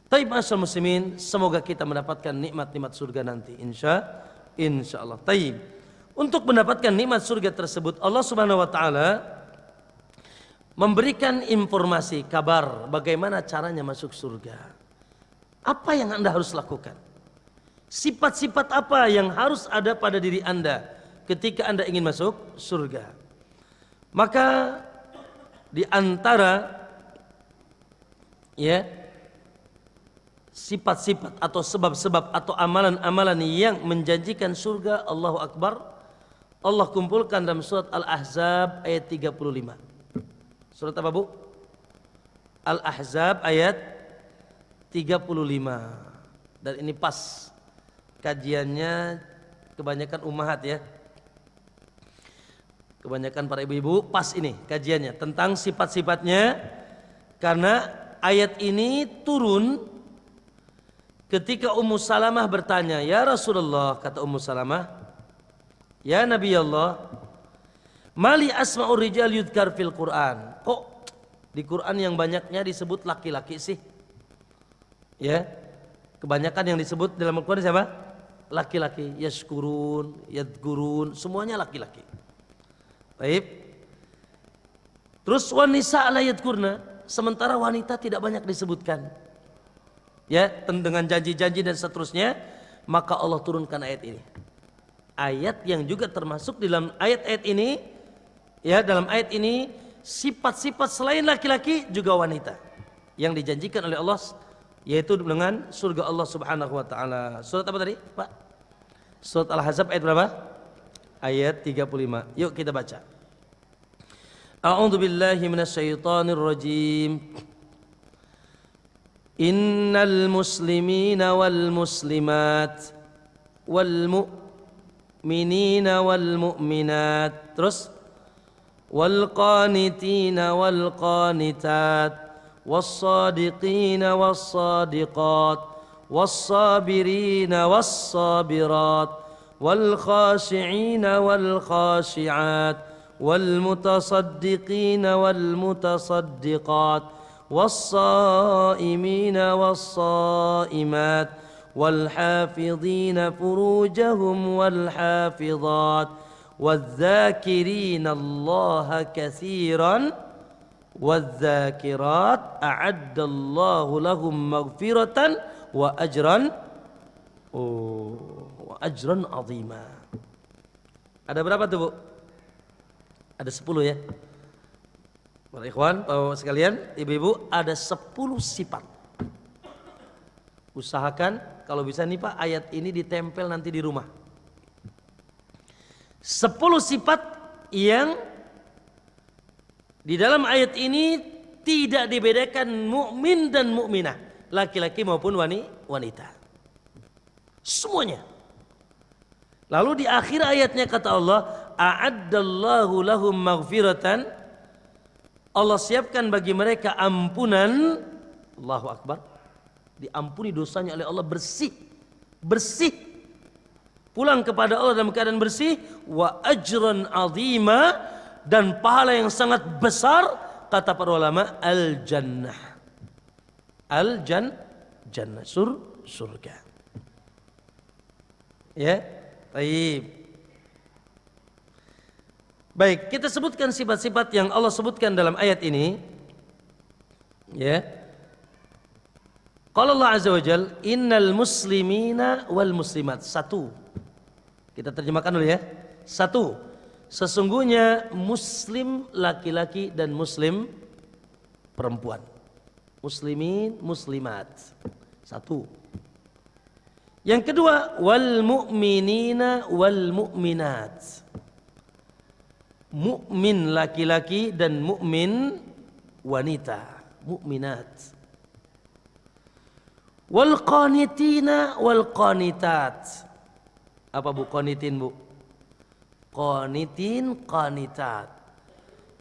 Speaker 1: Taib ma'asyar muslimin, semoga kita mendapatkan nikmat-nikmat surga nanti insyaallah. Taib. Untuk mendapatkan nikmat surga tersebut Allah Subhanahu wa taala memberikan informasi, kabar bagaimana caranya masuk surga. Apa yang Anda harus lakukan? Sifat-sifat apa yang harus ada pada diri Anda ketika Anda ingin masuk surga? Maka di antara ya sifat-sifat atau sebab-sebab atau amalan-amalan yang menjanjikan surga, Allahu Akbar, Allah kumpulkan dalam surat Al-Ahzab ayat 35. Surat apa, Bu? Al-Ahzab ayat 35. Dan ini pas kajiannya kebanyakan ummahat ya. Kebanyakan para ibu-ibu pas ini kajiannya tentang sifat-sifatnya, karena ayat ini turun ketika Ummu Salamah bertanya, "Ya Rasulullah," kata Ummu Salamah, "Ya Nabi Allah, mali asma'ur rijal yudhkar fil Quran." Kok di Quran yang banyaknya disebut laki-laki sih? Ya, kebanyakan yang disebut dalam Al-Quran siapa? Laki-laki. Yashkurun, yadgurun, semuanya laki-laki. Baik. Terus wanisa la yadkurna, sementara wanita tidak banyak disebutkan. Ya, dengan janji-janji dan seterusnya, maka Allah turunkan ayat ini. Ayat yang juga termasuk dalam ayat-ayat ini, ya, dalam ayat ini sifat-sifat selain laki-laki juga wanita yang dijanjikan oleh Allah, yaitu dengan surga Allah Subhanahu wa taala. Surat apa tadi, Pak? Surat Al-Ahzab ayat berapa? Ayat 35. Yuk kita baca. A'udzu billahi minasyaitonir rajim. Innal muslimina wal muslimat wal mu'minina wal mu'minat, terus wal qanitina wal qanitat والصادقين والصادقات والصابرين والصابرات والخاشعين والخاشعات والمتصدقين والمتصدقات والصائمين والصائمات والحافظين فروجهم والحافظات والذاكرين الله كثيرا والذاكرات أعد الله لهم مغفرة وأجرا عظيما. Ada berapa tuh, Bu? Ada 10 ya. Para ikhwan, Bapak sekalian, ibu-ibu, ada 10 sifat. Usahakan kalau bisa nih Pak, ayat ini ditempel nanti di rumah. 10 sifat yang di dalam ayat ini tidak dibedakan mukmin dan mukminah, laki-laki maupun wanita. Semuanya. Lalu di akhir ayatnya kata Allah, a'addallahu lahum maghfiratan. Allah siapkan bagi mereka ampunan. Allahu Akbar. Diampuni dosanya oleh Allah, bersih. Bersih. Pulang kepada Allah dalam keadaan bersih. Wa ajran azima. Dan pahala yang sangat besar, kata para ulama, al-jannah. Al-jannah, surga. Ya, baik. Baik, kita sebutkan sifat-sifat yang Allah sebutkan dalam ayat ini. Ya. Qala Allah Azza wa Jalla, innal muslimina wal muslimat. 1. Kita terjemahkan dulu ya. 1. Sesungguhnya muslim laki-laki dan muslim perempuan. Muslimin, muslimat. 1. Yang kedua, wal mu'minina wal mu'minat. mukmin laki-laki dan mukmin wanita, mukminat. Wal qanitina wal qanitat. Apa Bu qanitin, Bu? Qanitin, qanitat.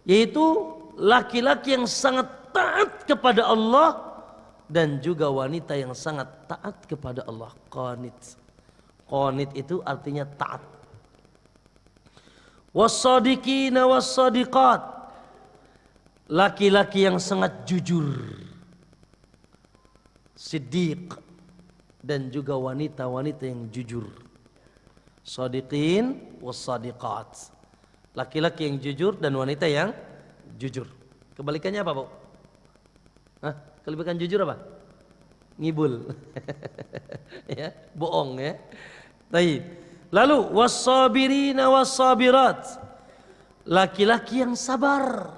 Speaker 1: Yaitu laki-laki yang sangat taat kepada Allah dan juga wanita yang sangat taat kepada Allah. Qanit. Qanit itu artinya taat. Was-sadiqina was-sadiqat. Laki-laki yang sangat jujur. Siddiq. Dan juga wanita-wanita yang jujur. Sadiqin was-sadiqat. Laki-laki yang jujur dan wanita yang jujur. Kebalikannya apa, Bu? Hah? Kebalikan jujur apa? Ngibul. Ya, bohong ya. Baik. Lalu was-sabirina was-sabirat. Laki-laki yang sabar.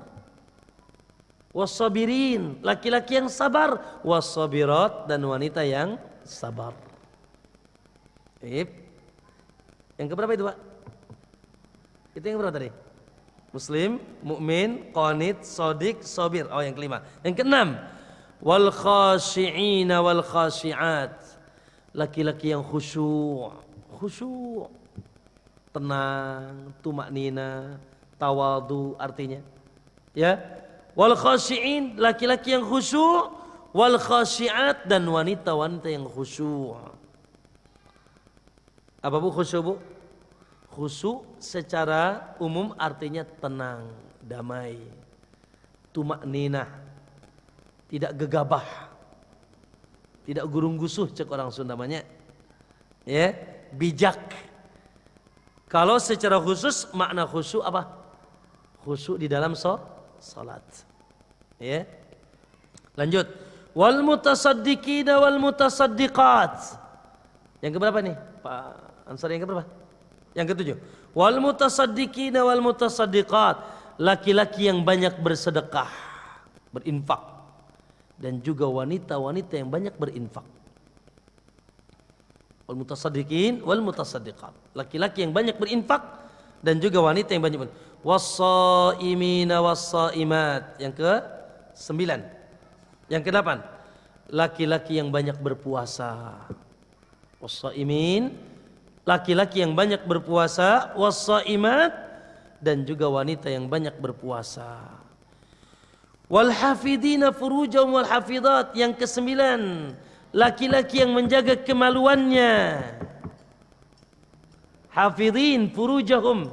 Speaker 1: Was-sabirin, laki-laki yang sabar. Was-sabirat, dan wanita yang sabar. Yang keberapa itu, Pak? Itu yang keberapa tadi? Muslim, mukmin, qanit, shadiq, sabir. Oh, yang kelima. Yang keenam, wal khashi'ina wal khashi'at. Laki-laki yang khusyuk, khusyuk, tenang, tumaknina, tawadu artinya. Ya. Wal khashi'in, laki-laki yang khusyuk, wal khashi'at, dan wanita-wanita yang khusyuk. Apa Bu khusyuk, Bu? Khusyuk secara umum artinya tenang, damai, tumakninah, tidak gegabah, tidak gurung-gusuh cek orang Sunda namanya. Ya, bijak. Kalau secara khusus makna khusyuk apa? Khusyuk di dalam salat. Ya. Lanjut. Wal mutasaddiqina wal mutasaddiqat. Yang keberapa nih, Pak Ansar, yang keberapa? Yang ketujuh, wal mutasaddiqina wal mutasaddiqat, laki-laki yang banyak bersedekah, berinfak, dan juga wanita-wanita yang banyak berinfak. Wal mutasaddiqin wal mutasaddiqat, laki-laki yang banyak berinfak dan juga wanita yang banyak berinfak. Was-shaimina was-shaimat, yang ke-9. Yang ke-8, laki-laki yang banyak berpuasa. Was-shaimin, laki-laki yang banyak berpuasa, was-shaimat, dan juga wanita yang banyak berpuasa. Wal hafidina furujahum wal hafidat, yang ke-9, laki-laki yang menjaga kemaluannya. Hafidin furujahum,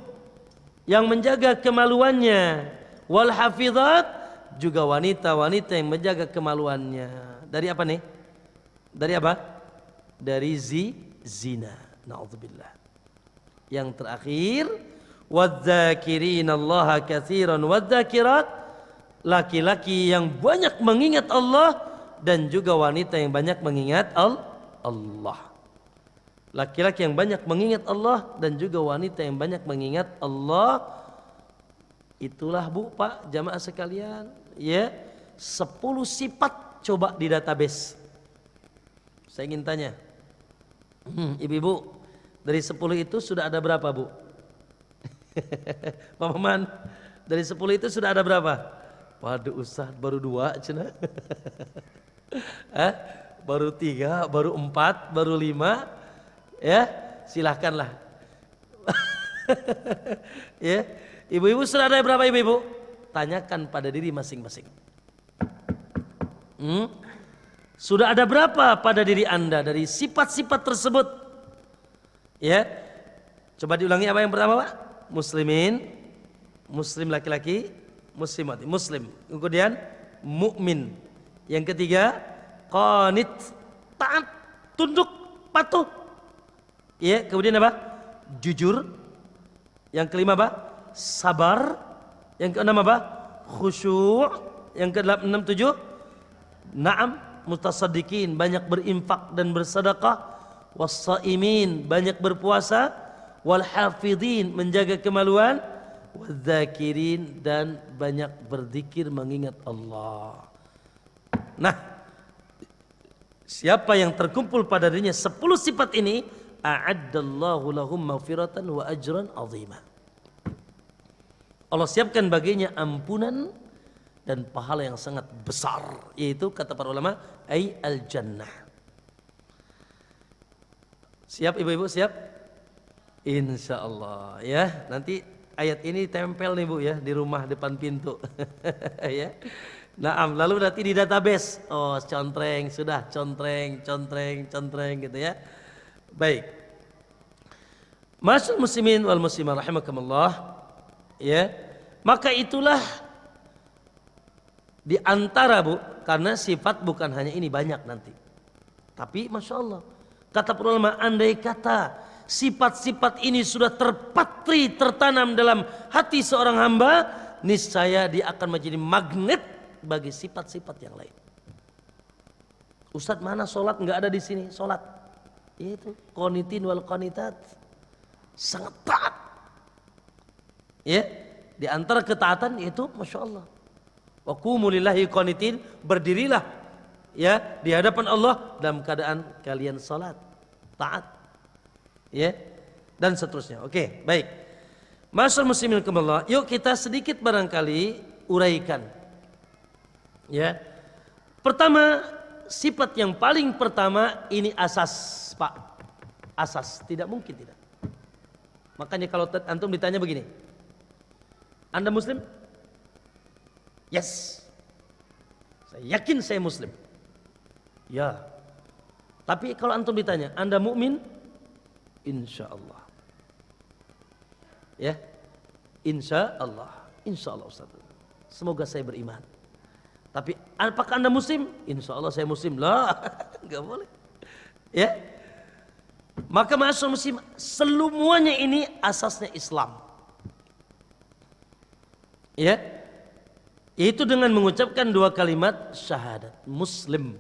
Speaker 1: yang menjaga kemaluannya. Wal hafidat, juga wanita-wanita yang menjaga kemaluannya. Dari apa nih? Dari apa? Dari zina. Na'udzubillah. Yang terakhir, wadzakirinallaha katsiran wadzakirat, laki-laki yang banyak mengingat Allah dan juga wanita yang banyak mengingat Allah. Laki-laki yang banyak mengingat Allah dan juga wanita yang banyak mengingat Allah. Itulah Bu, Pak, jamaah sekalian, ya, 10 sifat coba di database. Saya ingin tanya, ibu-ibu, dari 10 itu sudah ada berapa, Bu? Pak Maman, dari 10 itu sudah ada berapa? Waduh, Ustaz, baru 2 cina. Baru 3, baru 4, baru 5. Ya, silahkanlah. Ya, ibu-ibu sudah ada berapa, ibu-ibu? Tanyakan pada diri masing-masing. Sudah ada berapa pada diri Anda dari sifat-sifat tersebut? Ya. Coba diulangi, apa yang pertama, Pak? Muslimin, muslim laki-laki, muslimat, muslim. Kemudian mukmin. Yang ketiga, qanit, taat, tunduk, patuh. Ya, kemudian apa? Jujur. Yang kelima apa? Sabar. Yang keenam apa? Khusyuk. Yang ke-6, 7, na'am, mutasaddiqin, banyak berinfak dan bersedekah. Was-shaimin, banyak berpuasa. Wal hafidin, menjaga kemaluan. Wadzakirin, dan banyak berzikir mengingat Allah. Nah, siapa yang terkumpul pada dirinya 10 sifat ini, a'addallahu lahum maghfiratan wa ajran 'azima. Allah siapkan baginya ampunan dan pahala yang sangat besar, yaitu kata para ulama ai al-jannah. Siap ibu-ibu, siap? Insya Allah ya. Nanti ayat ini tempel nih Bu ya di rumah depan pintu. Ya. Nah, lalu nanti di database, oh contreng, sudah contreng gitu ya. Baik. Masyaallah muslimin wal muslimat rahimakumullah. Ya. Maka itulah di antara Bu, karena sifat bukan hanya ini, banyak nanti. Tapi Masya Allah, kata para ulama, andai kata sifat-sifat ini sudah terpatri, tertanam dalam hati seorang hamba, niscaya dia akan menjadi magnet bagi sifat-sifat yang lain. Ustadz, mana sholat? Nggak ada di sini sholat. Itu qanitin wal qanitat, sangat taat. Ya, di antara ketaatan itu Masya Allah. Wa qumu lillahi qanitin, berdirilah ya di hadapan Allah dalam keadaan kalian salat, taat. Ya, dan seterusnya. Oke, baik. Masyaallah muslimin rahimakumullah, yuk kita sedikit barangkali uraikan. Ya. Pertama, sifat yang paling pertama ini asas, Pak. Asas, tidak mungkin tidak. Makanya kalau antum ditanya begini, Anda muslim? Yes. Saya yakin saya muslim. Ya. Tapi kalau antum ditanya, Anda mukmin? Insya Allah. Ya. Insya Allah. Insya Allah Ustaz. Semoga saya beriman. Tapi apakah Anda muslim? Insya Allah saya muslim. Lah, enggak boleh. Ya. Maka masyaallah muslim, semuanya ini asasnya Islam. Ya. Yaitu dengan mengucapkan dua kalimat syahadat, muslim.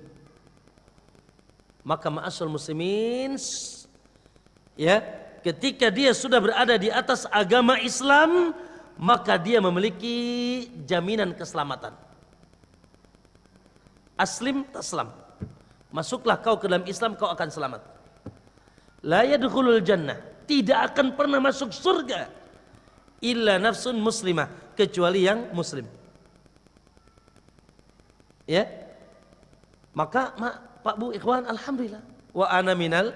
Speaker 1: Maka masyaallah muslimin, ya, ketika dia sudah berada di atas agama Islam, maka dia memiliki jaminan keselamatan. Aslim taslam. Masuklah kau ke dalam Islam, kau akan selamat. La yadkhulul jannah, tidak akan pernah masuk surga illa nafsun muslimah, kecuali yang muslim. Ya. Maka Pak Bu ikhwan, alhamdulillah. Wa ana minal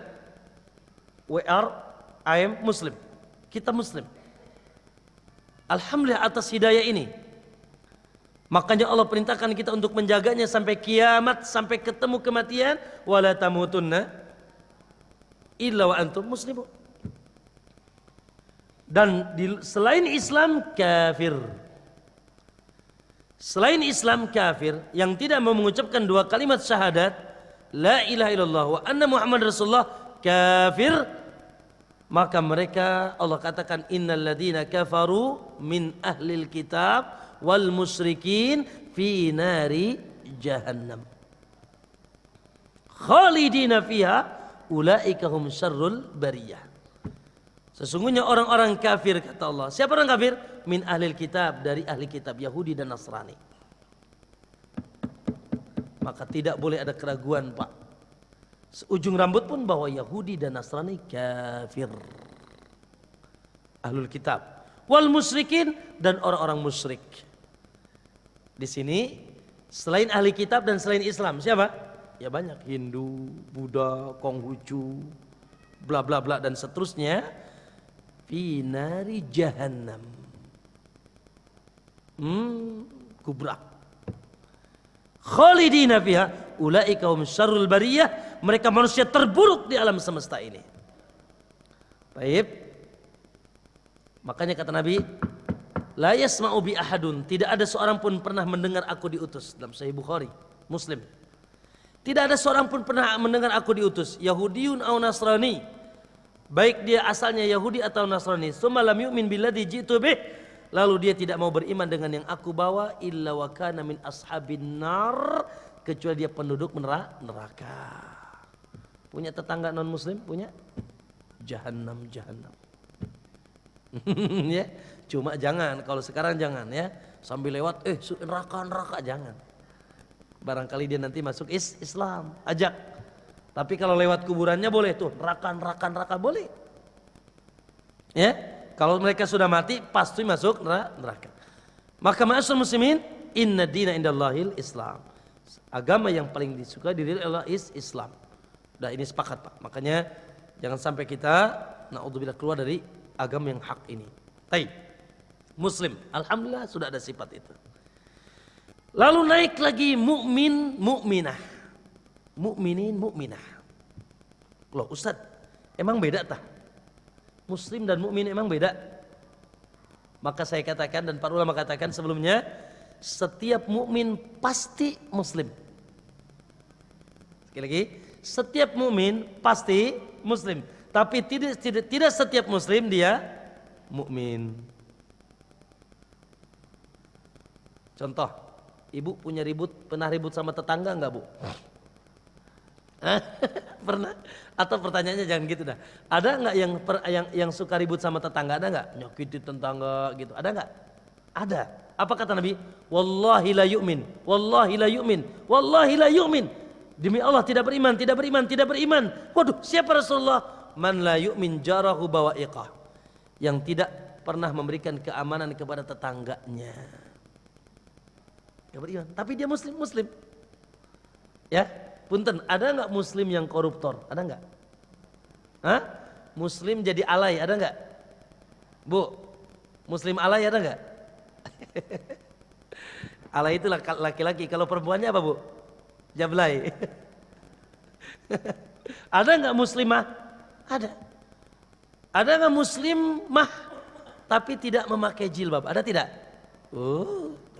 Speaker 1: I am muslim. Kita muslim. Alhamdulillah atas hidayah ini. Makanya Allah perintahkan kita untuk menjaganya sampai kiamat, sampai ketemu kematian. Wala tamutunna illa wa antum muslimun. Dan selain Islam kafir. Selain Islam kafir yang tidak mau mengucapkan dua kalimat syahadat, la ilaha illallah wa anna Muhammad Rasulullah, kafir. Maka mereka Allah katakan innal ladzina kafaru min ahlil kitab wal musyrikin fi nari jahannam khalidina fiha ulaika hum syarrul bariyah. Sesungguhnya orang-orang kafir, kata Allah. Siapa orang kafir? Min ahlil kitab, dari ahli kitab Yahudi dan Nasrani. Maka tidak boleh ada keraguan, Pak. Seujung rambut pun bahwa Yahudi dan Nasrani kafir. Ahlul kitab. Wal musyrikin, dan orang-orang musyrik. Di sini selain ahli kitab dan selain Islam, siapa? Ya banyak, Hindu, Buddha, Konghucu, bla bla bla dan seterusnya. Fi nari jahannam. Kubra. Khalidina fiha ulaika hum syarrul bariyah, mereka manusia terburuk di alam semesta ini. Baik. Makanya kata Nabi, la yasma'u bi ahadun, tidak ada seorang pun pernah mendengar aku diutus, dalam Sahih Bukhari, Muslim. Tidak ada seorang pun pernah mendengar aku diutus, Yahudiyun au Nasrani, baik dia asalnya Yahudi atau Nasrani, tsumma lam yu'min billadzi ji'tu bih, lalu dia tidak mau beriman dengan yang aku bawa, illa wa kana min ashabin nar, kecuali dia penduduk neraka. Punya tetangga non muslim? Punya? Jahannam. Ya, cuma jangan, kalau sekarang jangan ya, sambil lewat neraka jangan. Barangkali dia nanti masuk Islam, ajak. Tapi kalau lewat kuburannya boleh tuh, neraka boleh. Ya. Kalau mereka sudah mati pasti masuk neraka. Maka ma'asyiral muslimin, inna dina indallahil Islam. Agama yang paling disukai diri Allah Islam. Nah ini sepakat Pak. Makanya jangan sampai kita naudzubillah keluar dari agama yang hak ini. Baik. Muslim, alhamdulillah sudah ada sifat itu. Lalu naik lagi mukmin, mukminah. Mukminin, mukminah. Loh Ustaz, emang beda tah? Muslim dan mukmin emang beda? Maka saya katakan dan para ulama katakan sebelumnya, setiap mukmin pasti muslim. Sekali lagi, setiap mukmin pasti muslim. Tapi tidak setiap muslim dia mukmin. Contoh, ibu pernah ribut sama tetangga enggak Bu? Pernah? Atau pertanyaannya jangan gitu dah. Ada enggak yang suka ribut sama tetangga? Ada enggak? Nyakitin tetangga gitu. Ada enggak? Ada. Apa kata Nabi? Wallahi la yu'min. Wallahi la yu'min. Wallahi la yu'min. Demi Allah tidak beriman, tidak beriman, tidak beriman. Waduh, siapa Rasulullah? Man la yu'min jarahu bawa'iqah. Yang tidak pernah memberikan keamanan kepada tetangganya. Gak beriman, tapi dia muslim. Ya, punten, ada nggak muslim yang koruptor? Ada nggak? Hah? Muslim jadi alay, ada nggak? Bu, muslim alay ada nggak? Alay itu laki-laki, kalau perempuannya apa Bu? Jablay. Ada nggak muslimah? Ada. Ada nggak muslimah tapi tidak memakai jilbab? Ada tidak?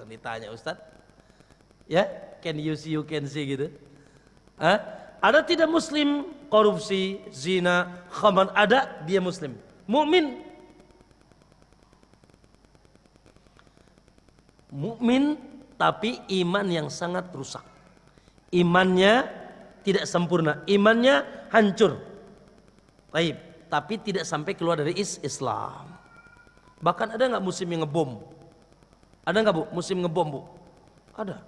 Speaker 1: Ditanya Ustadz. Ya, can you see, you can see gitu. Ada tidak muslim korupsi, zina, khamar? Ada, dia muslim. Mukmin. Mukmin tapi iman yang sangat rusak. Imannya tidak sempurna, imannya hancur. Baik, tapi tidak sampai keluar dari Islam. Bahkan ada nggak muslim yang ngebom? Ada nggak Bu muslim ngebom Bu? Ada.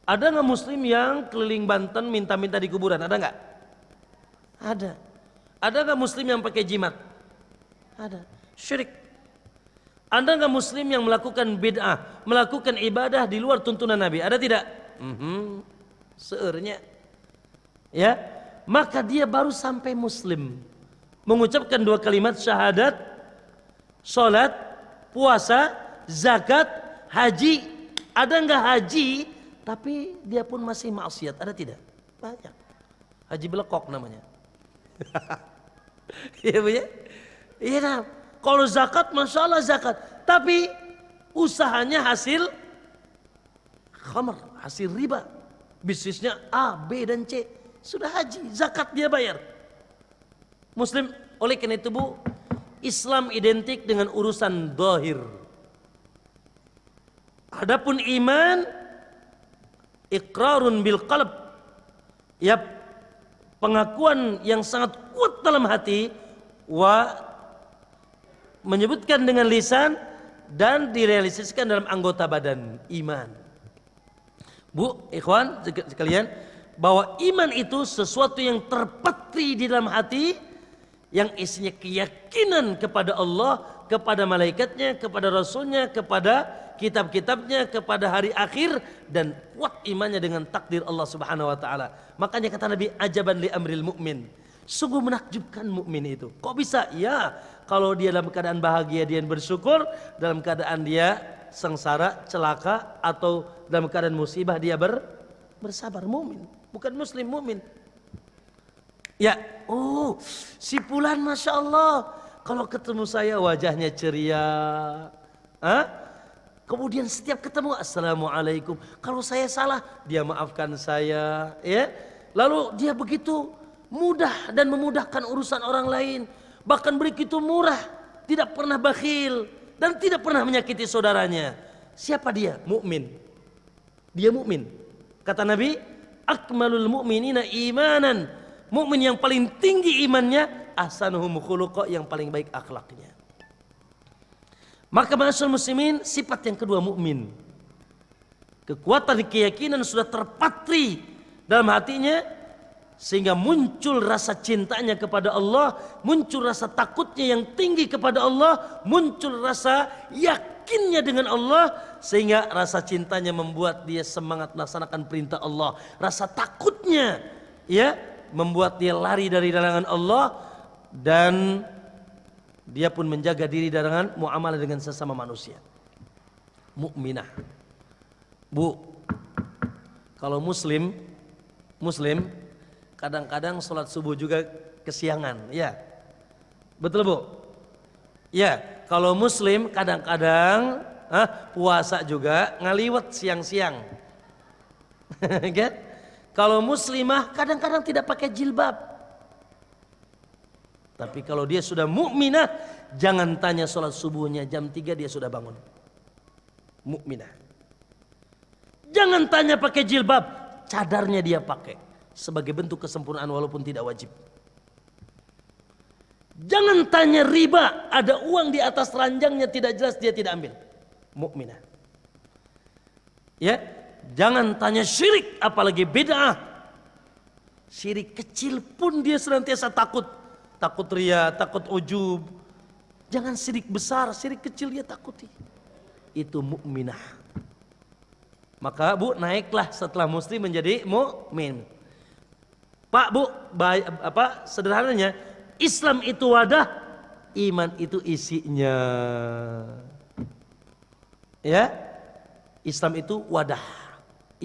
Speaker 1: Ada nggak muslim yang keliling Banten minta-minta di kuburan? Ada nggak? Ada. Ada nggak muslim yang pakai jimat? Ada. Syirik. Ada nggak muslim yang melakukan bid'ah, melakukan ibadah di luar tuntunan Nabi? Ada tidak? Seernya. Ya, maka dia baru sampai muslim. Mengucapkan 2 kalimat syahadat, sholat, puasa, zakat, haji. Ada nggak haji? Tapi dia pun masih maksiat, ada tidak? Banyak. Haji belekok namanya. Iya Bu ya? Iya nah. Kalau zakat, masya Allah zakat. Tapi usahanya hasil khamar, hasil riba. Bisnisnya A, B dan C. Sudah haji, zakat dia bayar. Muslim, oleh karena itu Bu, Islam identik dengan urusan zahir. Adapun iman, iqrarun bil qalb, ya pengakuan yang sangat kuat dalam hati, wa menyebutkan dengan lisan dan direalisasikan dalam anggota badan, iman. Bu, ikhwan sekalian, bahwa iman itu sesuatu yang terpatri di dalam hati, yang isinya keyakinan kepada Allah, kepada malaikatnya, kepada rasulnya, kepada kitab-kitabnya, kepada hari akhir, dan kuat imannya dengan takdir Allah Subhanahu wa taala. Makanya kata Nabi, ajaban li amril mukmin. Sungguh menakjubkan mukmin itu. Kok bisa? Ya, kalau dia dalam keadaan bahagia dia bersyukur, dalam keadaan dia sengsara, celaka, atau dalam keadaan musibah dia bersabar. Mukmin, bukan muslim, mukmin. Ya, si fulan masya Allah, kalau ketemu saya wajahnya ceria. Kemudian setiap ketemu assalamualaikum. Kalau saya salah dia maafkan saya, ya. Lalu dia begitu mudah dan memudahkan urusan orang lain, bahkan begitu murah, tidak pernah bakhil dan tidak pernah menyakiti saudaranya. Siapa dia? Mukmin. Dia mukmin. Kata Nabi, akmalul mu'minina imanan. Mukmin yang paling tinggi imannya, ahsanuhum khuluqa, yang paling baik akhlaknya. Maka ma'asyiral muslimin, sifat yang kedua mukmin. Kekuatan keyakinan sudah terpatri dalam hatinya, sehingga muncul rasa cintanya kepada Allah, muncul rasa takutnya yang tinggi kepada Allah, muncul rasa yakinnya dengan Allah, sehingga rasa cintanya membuat dia semangat melaksanakan perintah Allah, rasa takutnya ya membuat dia lari dari larangan Allah, dan dia pun menjaga diri dengan muamalah dengan sesama manusia. Mukminah. Bu, kalau muslim kadang-kadang sholat subuh juga kesiangan, ya. Betul, Bu? Ya, kalau muslim kadang-kadang puasa juga ngaliwat siang-siang. Kan? Kalau muslimah kadang-kadang tidak pakai jilbab. Tapi kalau dia sudah mukminah, jangan tanya sholat subuhnya jam 3 dia sudah bangun. Mukminah. Jangan tanya pakai jilbab, cadarnya dia pakai sebagai bentuk kesempurnaan walaupun tidak wajib. Jangan tanya riba, ada uang di atas ranjangnya tidak jelas dia tidak ambil. Mukminah. Ya, jangan tanya syirik apalagi bid'ah. Syirik kecil pun dia senantiasa takut riya, takut ujub. Jangan syirik besar, syirik kecil dia takuti. Itu mukminah. Maka Bu, naiklah setelah muslim menjadi mukmin. Pak, Bu, sederhananya Islam itu wadah, iman itu isinya. Ya, Islam itu wadah,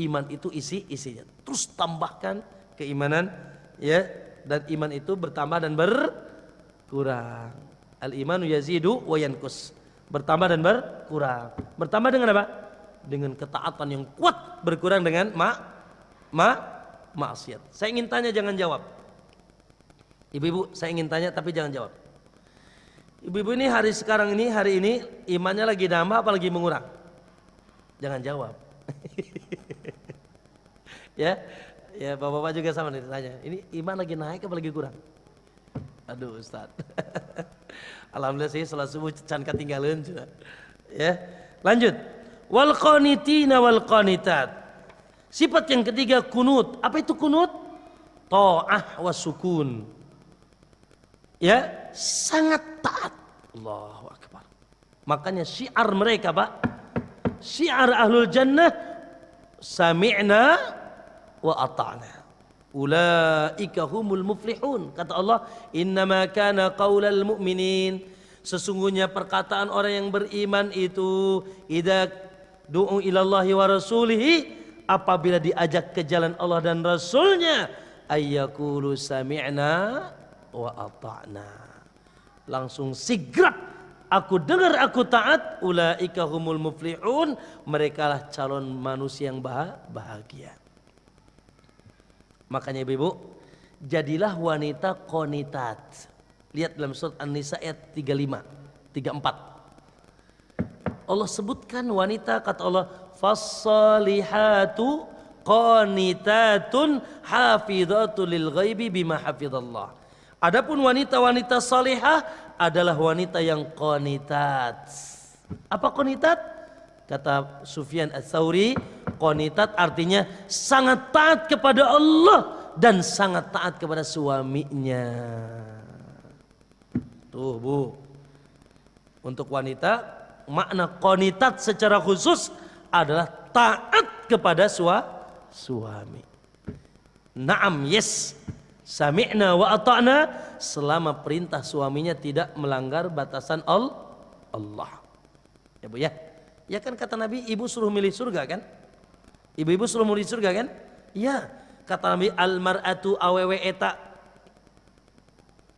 Speaker 1: iman itu isinya. Terus tambahkan keimanan, ya, dan iman itu bertambah dan berkurang. Al imanu yazidu wa yanqus. Bertambah dan berkurang. Bertambah dengan apa? Dengan ketaatan yang kuat, berkurang dengan maksiat. Saya ingin tanya, jangan jawab. Ibu-ibu, saya ingin tanya tapi jangan jawab. Ibu-ibu ini hari ini imannya lagi nambah apa lagi mengurang? Jangan jawab. Ya, bapak-bapak juga sama nih tanya. Ini iman lagi naik apa lagi kurang? Aduh, Ustaz. Alhamdulillah saya salat subuh can ketinggalan juga. Ya, lanjut. Wal qanitina wal qanitat. Sifat yang ketiga kunut. Apa itu kunut? Ta'ah wa sukun. Ya, sangat taat. Allahu Akbar. Makanya syiar mereka, Pak. Syiar ahlul jannah, sami'na wa ata'na. Ulaika humul muflihun. Kata Allah, innama kana qaulal mu'minin. Sesungguhnya perkataan orang yang beriman itu idza du'u ilallahi wa rasulihi, apabila diajak ke jalan Allah dan Rasulnya, ayyakulu sami'na wa ata'na, langsung sigrap, aku dengar aku taat. Ulaika humul muflihun, merekalah calon manusia yang bahagia. Makanya ibu-ibu, jadilah wanita qanitat. Lihat dalam surat An-Nisa ayat 34. Allah sebutkan wanita, kata Allah, fassalihatu qanitatun hafidhatul lil ghaibi bima hafidhallah. Adapun wanita-wanita salihah adalah wanita yang qanitat. Apa qanitat? Kata Sufyan Ats-Tsauri, qanitat artinya sangat taat kepada Allah dan sangat taat kepada suaminya. Tuh, Bu. Untuk wanita, makna qanitat secara khusus adalah taat kepada suami. Naam, yes. Sami'na wa ata'na, selama perintah suaminya tidak melanggar batasan Allah. Ya Bu ya. Ya kan kata Nabi, ibu suruh milih surga kan? Ibu-ibu suruh milih surga kan? Iya. Kata Nabi, al-mar'atu awewe eta.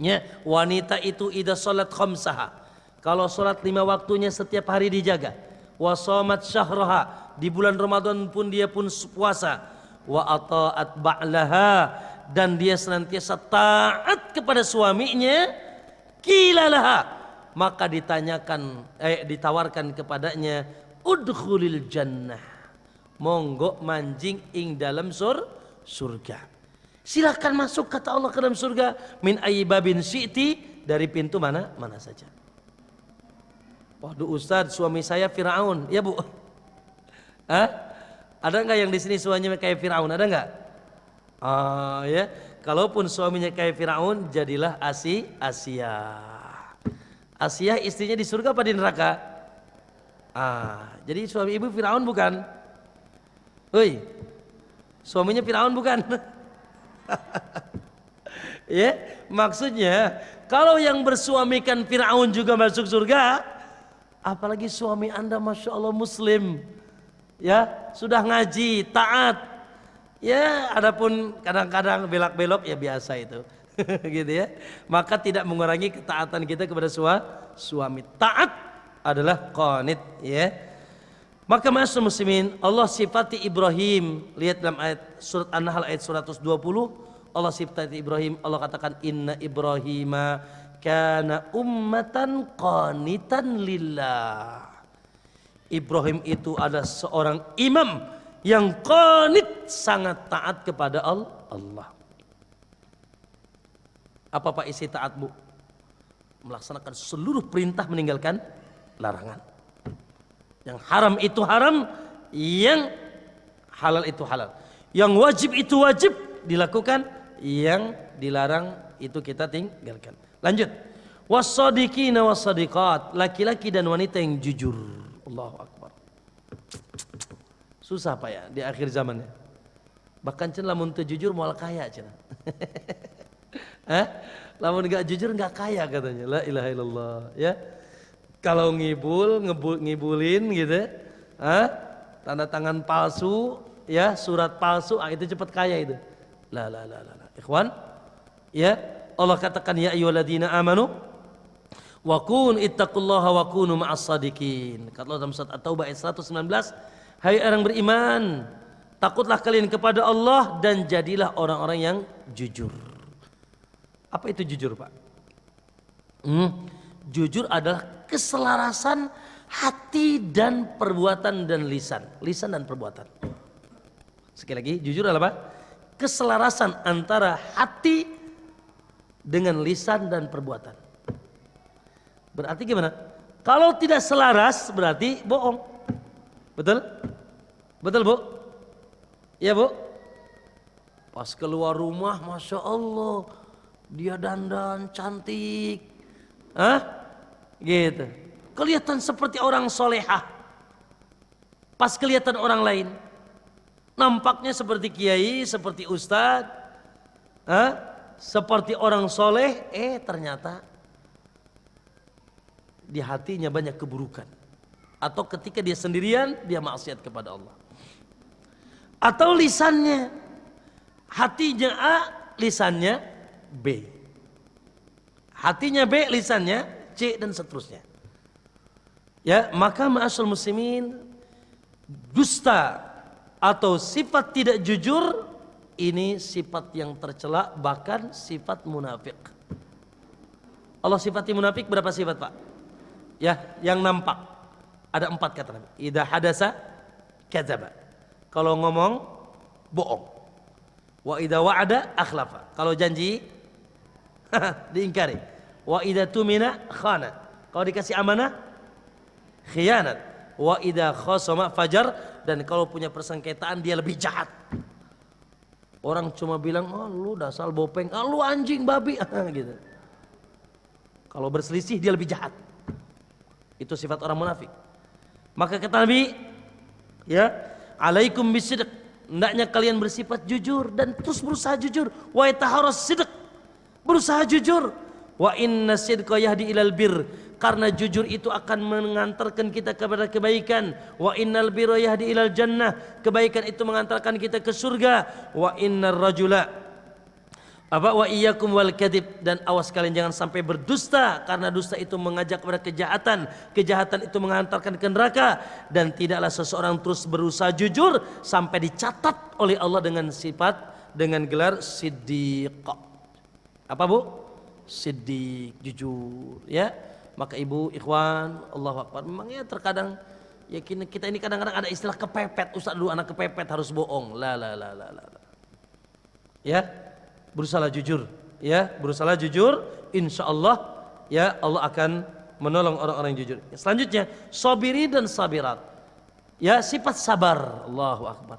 Speaker 1: Ya, wanita itu idza salat khamsaha. Kalau salat 5 waktunya setiap hari dijaga. Wa shamat syahraha, di bulan Ramadan pun dia pun puasa. Wa ata'at ba'laha, dan dia senantiasa taat kepada suaminya. Kilalaha, maka ditawarkan kepadanya, udkhulil jannah, monggo manjing ing dalam surga. Silakan masuk, kata Allah, ke dalam surga. Min ayyibabin syi'ti, dari pintu mana saja. Waduh Ustaz, suami saya Firaun. Ya Bu. Hah? Ada enggak yang di sini suaminya kayak Firaun? Ada enggak? Ya. kalaupun suaminya kayak Firaun, jadilah Asia. Asia istrinya di surga apa di neraka? Jadi suami ibu Firaun bukan? Woi, suaminya Firaun bukan? Ya, maksudnya kalau yang bersuamikan Firaun juga masuk surga, apalagi suami Anda Masya Allah Muslim, ya sudah ngaji, taat, ya adapun kadang-kadang belak-belok ya biasa itu. Gitu ya, maka tidak mengurangi ketaatan kita kepada suami. Taat adalah qanit, ya. Maka ma'asyiral muslimin, Allah sifati Ibrahim. Lihat dalam ayat surat An-Nahl ayat 120, Allah sifati Ibrahim. Allah katakan inna Ibrahima kana ummatan qanitan lillah. Ibrahim itu adalah seorang imam yang qanit, sangat taat kepada Allah. Apa Pak isi taat, Bu? Melaksanakan seluruh perintah, meninggalkan larangan. Yang haram itu haram, yang halal itu halal. Yang wajib itu wajib dilakukan, yang dilarang itu kita tinggalkan. Lanjut. Wassadiqina wassadiqat, laki-laki dan wanita yang jujur. Allahu Akbar. Susah Pak ya di akhir zamannya. Bahkan cenah lamun teu jujur moal kaya cenah. Lamun enggak jujur enggak kaya katanya. La ilaha illallah, ya. Kalau ngibulin gitu, tanda tangan palsu, ya, surat palsu, itu cepat kaya itu. La. Ikhwan, ya, Allah katakan ya ayyuhalladzina amanu wa kun ittaqullaha wa kunu ma'as shadiqin. Kata Allah dalam surat At-Taubah ayat 119, hai orang beriman, takutlah kalian kepada Allah dan jadilah orang-orang yang jujur. Apa itu jujur, Pak? Jujur adalah keselarasan hati dan perbuatan dan lisan dan perbuatan. Sekali lagi, jujur adalah apa? Keselarasan antara hati dengan lisan dan perbuatan. Berarti gimana? Kalau tidak selaras berarti bohong. Betul? Betul, Bu? Iya, Bu? Pas keluar rumah, Masya Allah, dia dandan cantik. Gitu. Kelihatan seperti orang solehah. Pas kelihatan orang lain, nampaknya seperti kiai, seperti ustadz, seperti orang soleh. Ternyata di hatinya banyak keburukan. Atau ketika dia sendirian, dia maksiat kepada Allah. Atau lisannya, hatinya A, lisannya B. Hatinya B, lisannya C, dan seterusnya. Ya, maka ma'asyiral muslimin, dusta atau sifat tidak jujur ini sifat yang tercela, bahkan sifat munafik. Allah sifati munafik berapa sifat, Pak? Ya, yang nampak ada 4 kata Nabi. Idza hadasa kadzaba. Kalau ngomong bohong. Wa idza wa'ada akhlafa. Kalau janji diingkari. Wa idza tumina khana. Kalau dikasih amanah khianat. Wa idza khasama fajar, dan kalau punya persengketaan dia lebih jahat. Orang cuma bilang, "Oh, lu dasar bopeng, lu anjing babi." Gitu. Kalau berselisih dia lebih jahat. Itu sifat orang munafik. Maka kata Nabi, ya, alaikum bisidq, hendaknya kalian bersifat jujur dan terus berusaha jujur. Wa taharras sidq, berusaha jujur. Wa inna sidqa yahdi ilal bir, karena jujur itu akan mengantarkan kita kepada kebaikan. Wa innal birra yahdi ilal jannah, kebaikan itu mengantarkan kita ke surga. Wa innar rajula wa iyyakum wal kadhib, dan awas kalian jangan sampai berdusta, karena dusta itu mengajak kepada kejahatan, kejahatan itu mengantarkan ke neraka, dan tidaklah seseorang terus berusaha jujur sampai dicatat oleh Allah dengan sifat, dengan gelar siddiq. Apa, Bu? Siddiq, jujur, ya. Maka ibu, ikhwan, Allahu Akbar, memangnya terkadang ya kita ini kadang-kadang ada istilah kepepet. Ustaz dulu anak kepepet harus bohong. La. Ya, berusaha jujur, ya, berusaha jujur, insya Allah, ya, Allah akan menolong orang-orang yang jujur. Selanjutnya, sabiri dan sabirat, ya, sifat sabar. Allahu Akbar.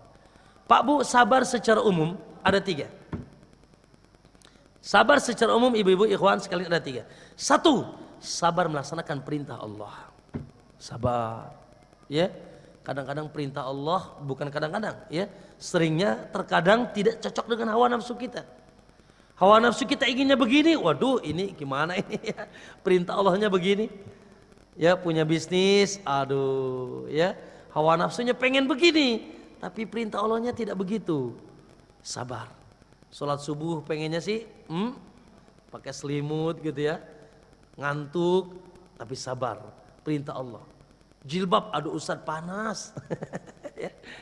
Speaker 1: Pak, Bu, sabar secara umum ada 3. Sabar secara umum ibu-ibu ikhwan sekalian ada 3. 1, sabar melaksanakan perintah Allah. Sabar. Ya. Kadang-kadang perintah Allah bukan kadang-kadang, ya. Seringnya terkadang tidak cocok dengan hawa nafsu kita. Hawa nafsu kita inginnya begini, waduh ini gimana ini ya. Perintah Allahnya begini. Ya, punya bisnis, aduh, ya. Hawa nafsunya pengen begini, tapi perintah Allahnya tidak begitu. Sabar. Sholat subuh pengennya sih pakai selimut gitu ya, ngantuk, tapi sabar, perintah Allah. Jilbab, aduh Ustadz panas.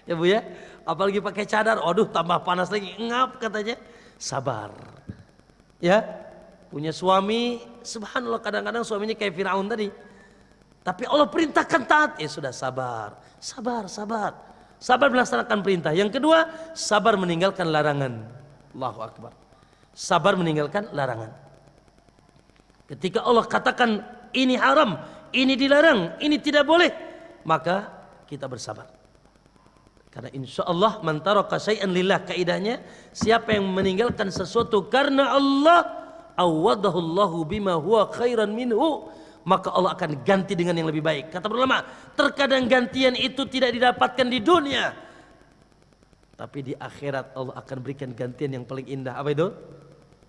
Speaker 1: Ya Bu ya, apalagi pakai cadar, aduh tambah panas lagi, ngap katanya. Sabar. Ya, punya suami, subhanallah kadang-kadang suaminya kayak Firaun tadi, tapi Allah perintahkan taat, ya sudah sabar. Sabar melaksanakan perintah. Yang kedua, sabar meninggalkan larangan. Allahu Akbar. Sabar meninggalkan larangan. Ketika Allah katakan ini haram, ini dilarang, ini tidak boleh, maka kita bersabar. Karena insya Allah man taraka syai'an lillah, kaidahnya siapa yang meninggalkan sesuatu karena Allah, awadahu Allahu bima huwa khairan minhu, maka Allah akan ganti dengan yang lebih baik. Kata ulama, terkadang gantian itu tidak didapatkan di dunia, tapi di akhirat Allah akan berikan gantian yang paling indah. Apa itu?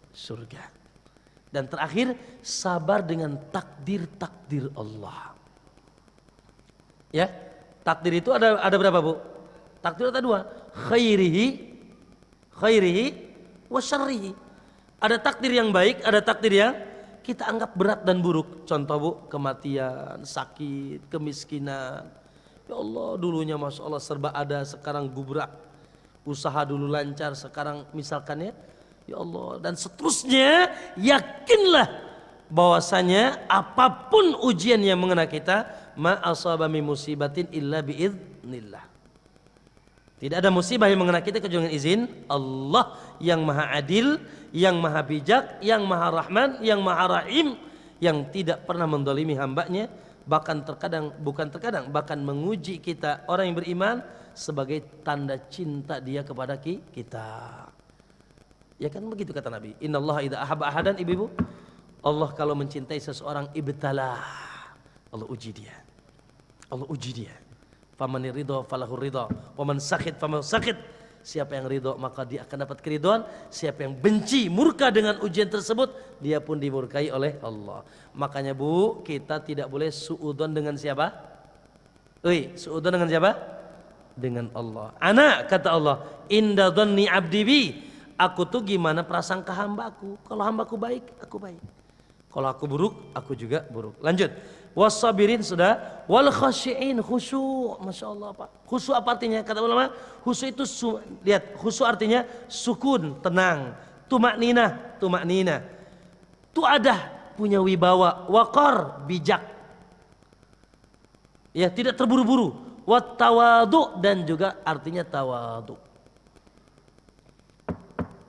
Speaker 1: Surga. Dan terakhir, sabar dengan takdir-takdir Allah. Ya, takdir itu ada berapa Bu? Takdir ada 2, khairihi wa syarrihi. Ada takdir yang baik, ada takdir yang kita anggap berat dan buruk. Contoh Bu, kematian, sakit, kemiskinan. Ya Allah, dulunya Masya Allah serba ada, sekarang gubrak. Usaha dulu lancar, sekarang misalkan ya Allah, dan seterusnya. Yakinlah bahwasanya apapun ujian yang mengenai kita, ma asaba min musibatin illa biiznillah. Tidak ada musibah yang mengenai kita kecuali dengan izin Allah yang maha adil, yang maha bijak, yang maha rahman, yang maha rahim, yang tidak pernah mendolimi hambanya, bahkan bahkan menguji kita orang yang beriman sebagai tanda cinta dia kepada kita. Ya kan begitu kata Nabi. Innallaha idza ahabba ahadan, ibu-ibu, Allah kalau mencintai seseorang ibtalah, Allah uji dia. Allah uji dia. Famanir ridho falahur ridho, waman sakhit faman sakhit. Siapa yang ridho maka dia akan dapat keridhaan. Siapa yang benci, murka dengan ujian tersebut, dia pun dimurkai oleh Allah. Makanya Bu, kita tidak boleh suudzon dengan siapa? Suudzon dengan siapa? Dengan Allah. Ana, kata Allah, inda dhanni abdi bi, aku tuh gimana prasangka hambaku. Kalau hambaku baik, aku baik. Kalau aku buruk, aku juga buruk. Lanjut. Wasabirin sudah, wal khasyi'in, khusyuk. Masya Allah Pak. Khusyuk apa artinya? Kata ulama, khusyuk itu lihat, khusyuk artinya sukun, tenang. Tumakninah. Tu'adah, punya wibawa. Waqar, bijak. Ya, tidak terburu-buru. Wat tawadu, dan juga artinya tawadu.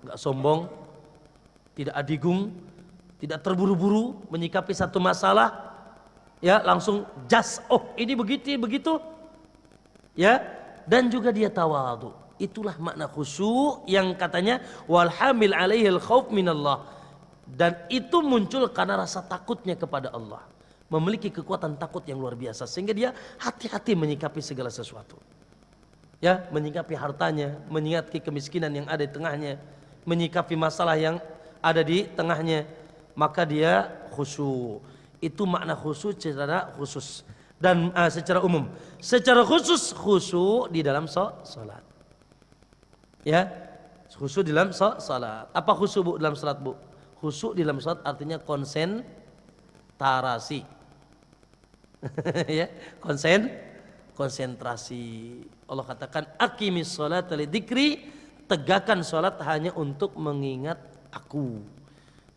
Speaker 1: Enggak sombong, tidak adigung, tidak terburu-buru menyikapi satu masalah. Ya, langsung jas, oh ini begitu. Ya, dan juga dia tawadu. Itulah makna khusyuk yang katanya wal hamil alaihil khauf minallah. Dan itu muncul karena rasa takutnya kepada Allah. Memiliki kekuatan takut yang luar biasa sehingga dia hati-hati menyikapi segala sesuatu. Ya, menyikapi hartanya, menyikapi kemiskinan yang ada di tengahnya, menyikapi masalah yang ada di tengahnya, maka dia khusyuk. Itu makna khusyuk secara khusus dan secara umum. Secara khusus khusyuk di dalam salat. Ya, khusyuk di dalam salat. Apa khusyuk Bu dalam salat Bu? Khusyuk di dalam salat artinya konsentrasi. Ya, konsentrasi. Allah katakan aqimis sholata lidzikri, tegakkan salat hanya untuk mengingat aku.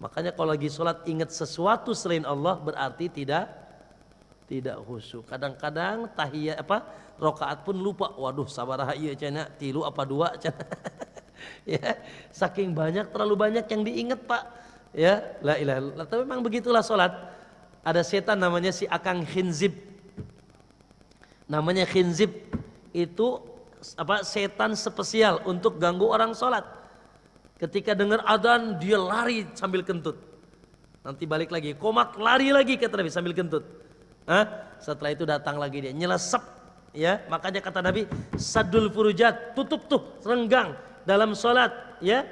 Speaker 1: Makanya kalau lagi sholat ingat sesuatu selain Allah berarti tidak khusyuk. Kadang-kadang tahiyat rakaat pun lupa. Waduh, sabaraha ieu cenah 3 apa 2 cenah. Ya, saking banyak, terlalu banyak yang diingat Pak. Ya, la ilaha illallah. Tapi memang begitulah sholat. Ada setan namanya si Akang Khinzib. Namanya Khinzib itu setan spesial untuk ganggu orang sholat. Ketika dengar adzan dia lari sambil kentut. Nanti balik lagi, komat lari lagi kata Nabi sambil kentut. Setelah itu datang lagi dia nyelesep, ya. Makanya kata Nabi, sadul furujat, tutup tuh renggang dalam sholat, ya.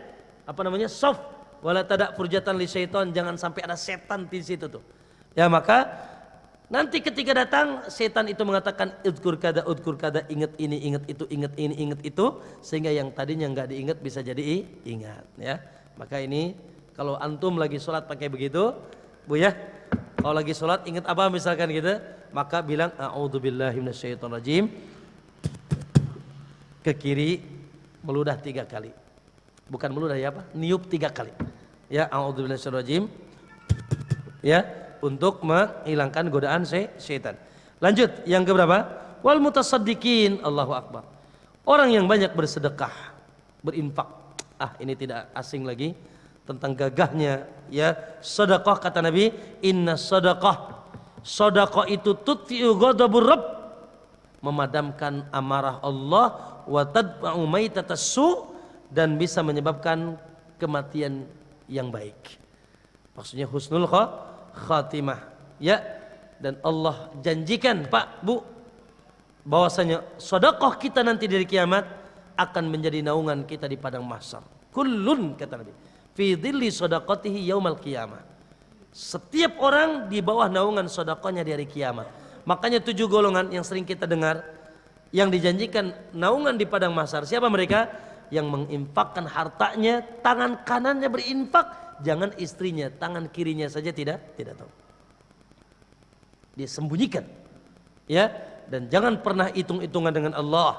Speaker 1: Apa namanya? Soft. Wala tada furjatan li syaiton, jangan sampai ada setan di situ tuh. Ya, maka nanti ketika datang setan itu mengatakan udkur kada, ingat ini, ingat itu, ingat ini, ingat itu, sehingga yang tadinya nggak diingat bisa jadi ingat, ya. Maka ini kalau antum lagi sholat pakai begitu, Bu ya. Kalau lagi sholat ingat apa misalkan gitu, maka bilang a'udzubillahi minasyaitonirrajim, ke kiri meludah 3 kali. Bukan meludah ya apa? Niup 3 kali. Ya, a'udzubillahi minasyaitonirrajim. Ya, untuk menghilangkan godaan syaitan. Lanjut yang keberapa? Wal mutasaddiqin, Allahu akbar. Orang yang banyak bersedekah, berinfak. Ini tidak asing lagi tentang gagahnya, ya. Sedekah kata Nabi, inna sedekah itu tutfi'u ghadabur rabb, memadamkan amarah Allah, wa tadfa'u maitatas su, dan bisa menyebabkan kematian yang baik. Maksudnya husnul khatimah, ya. Dan Allah janjikan, Pak, Bu, bahwasanya sedekah kita nanti dari kiamat akan menjadi naungan kita di padang mahsyar. Kullun kata Nabi, fi dhilli shadaqatihi yaumal qiyamah. Setiap orang di bawah naungan sedekahnya di hari kiamat. Makanya 7 golongan yang sering kita dengar yang dijanjikan naungan di padang mahsyar. Siapa mereka? Yang menginfakkan hartanya, tangan kanannya berinfak, jangan istrinya, tangan kirinya saja tidak tahu. Dia sembunyikan. Ya, dan jangan pernah hitung-hitungan dengan Allah.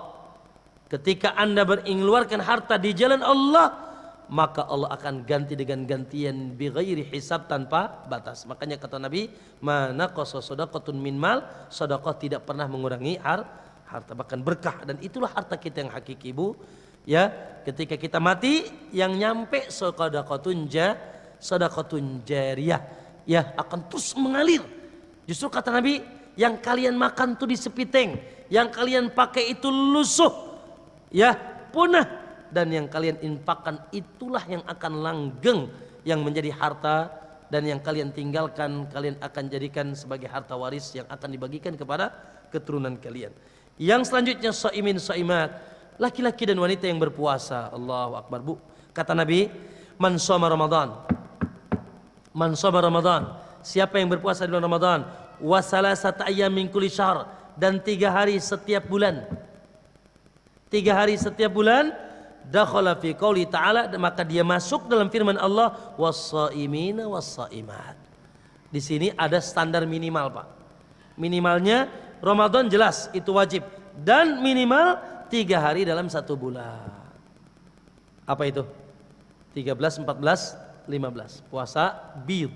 Speaker 1: Ketika Anda mengeluarkan harta di jalan Allah, maka Allah akan ganti dengan gantian bighairi hisab, tanpa batas. Makanya kata Nabi, mana qasa shadaqatun min mal, sedekah tidak pernah mengurangi harta, bahkan berkah. Dan itulah harta kita yang hakiki, Bu. Ya, ketika kita mati yang nyampe sedekatun jariyah, ya, akan terus mengalir. Justru kata Nabi, yang kalian makan tuh di sepiteng, yang kalian pakai itu lusuh, ya, punah, dan yang kalian infakkan itulah yang akan langgeng, yang menjadi harta, dan yang kalian tinggalkan kalian akan jadikan sebagai harta waris yang akan dibagikan kepada keturunan kalian. Yang selanjutnya shaimin shaimat, laki-laki dan wanita yang berpuasa. Allahu akbar, Bu. Kata Nabi, man shoma Ramadan, siapa yang berpuasa di bulan Ramadan, wa salasata ayyam min kulli syahr, dan 3 hari setiap bulan. 3 hari setiap bulan, dakhala fi qouli ta'ala, maka dia masuk dalam firman Allah, was-shaimina was-shaimat. Di sini ada standar minimal, Pak. Minimalnya Ramadan jelas itu wajib, dan minimal 3 hari dalam 1 bulan. Apa itu? 13, 14, 15. Puasa bid.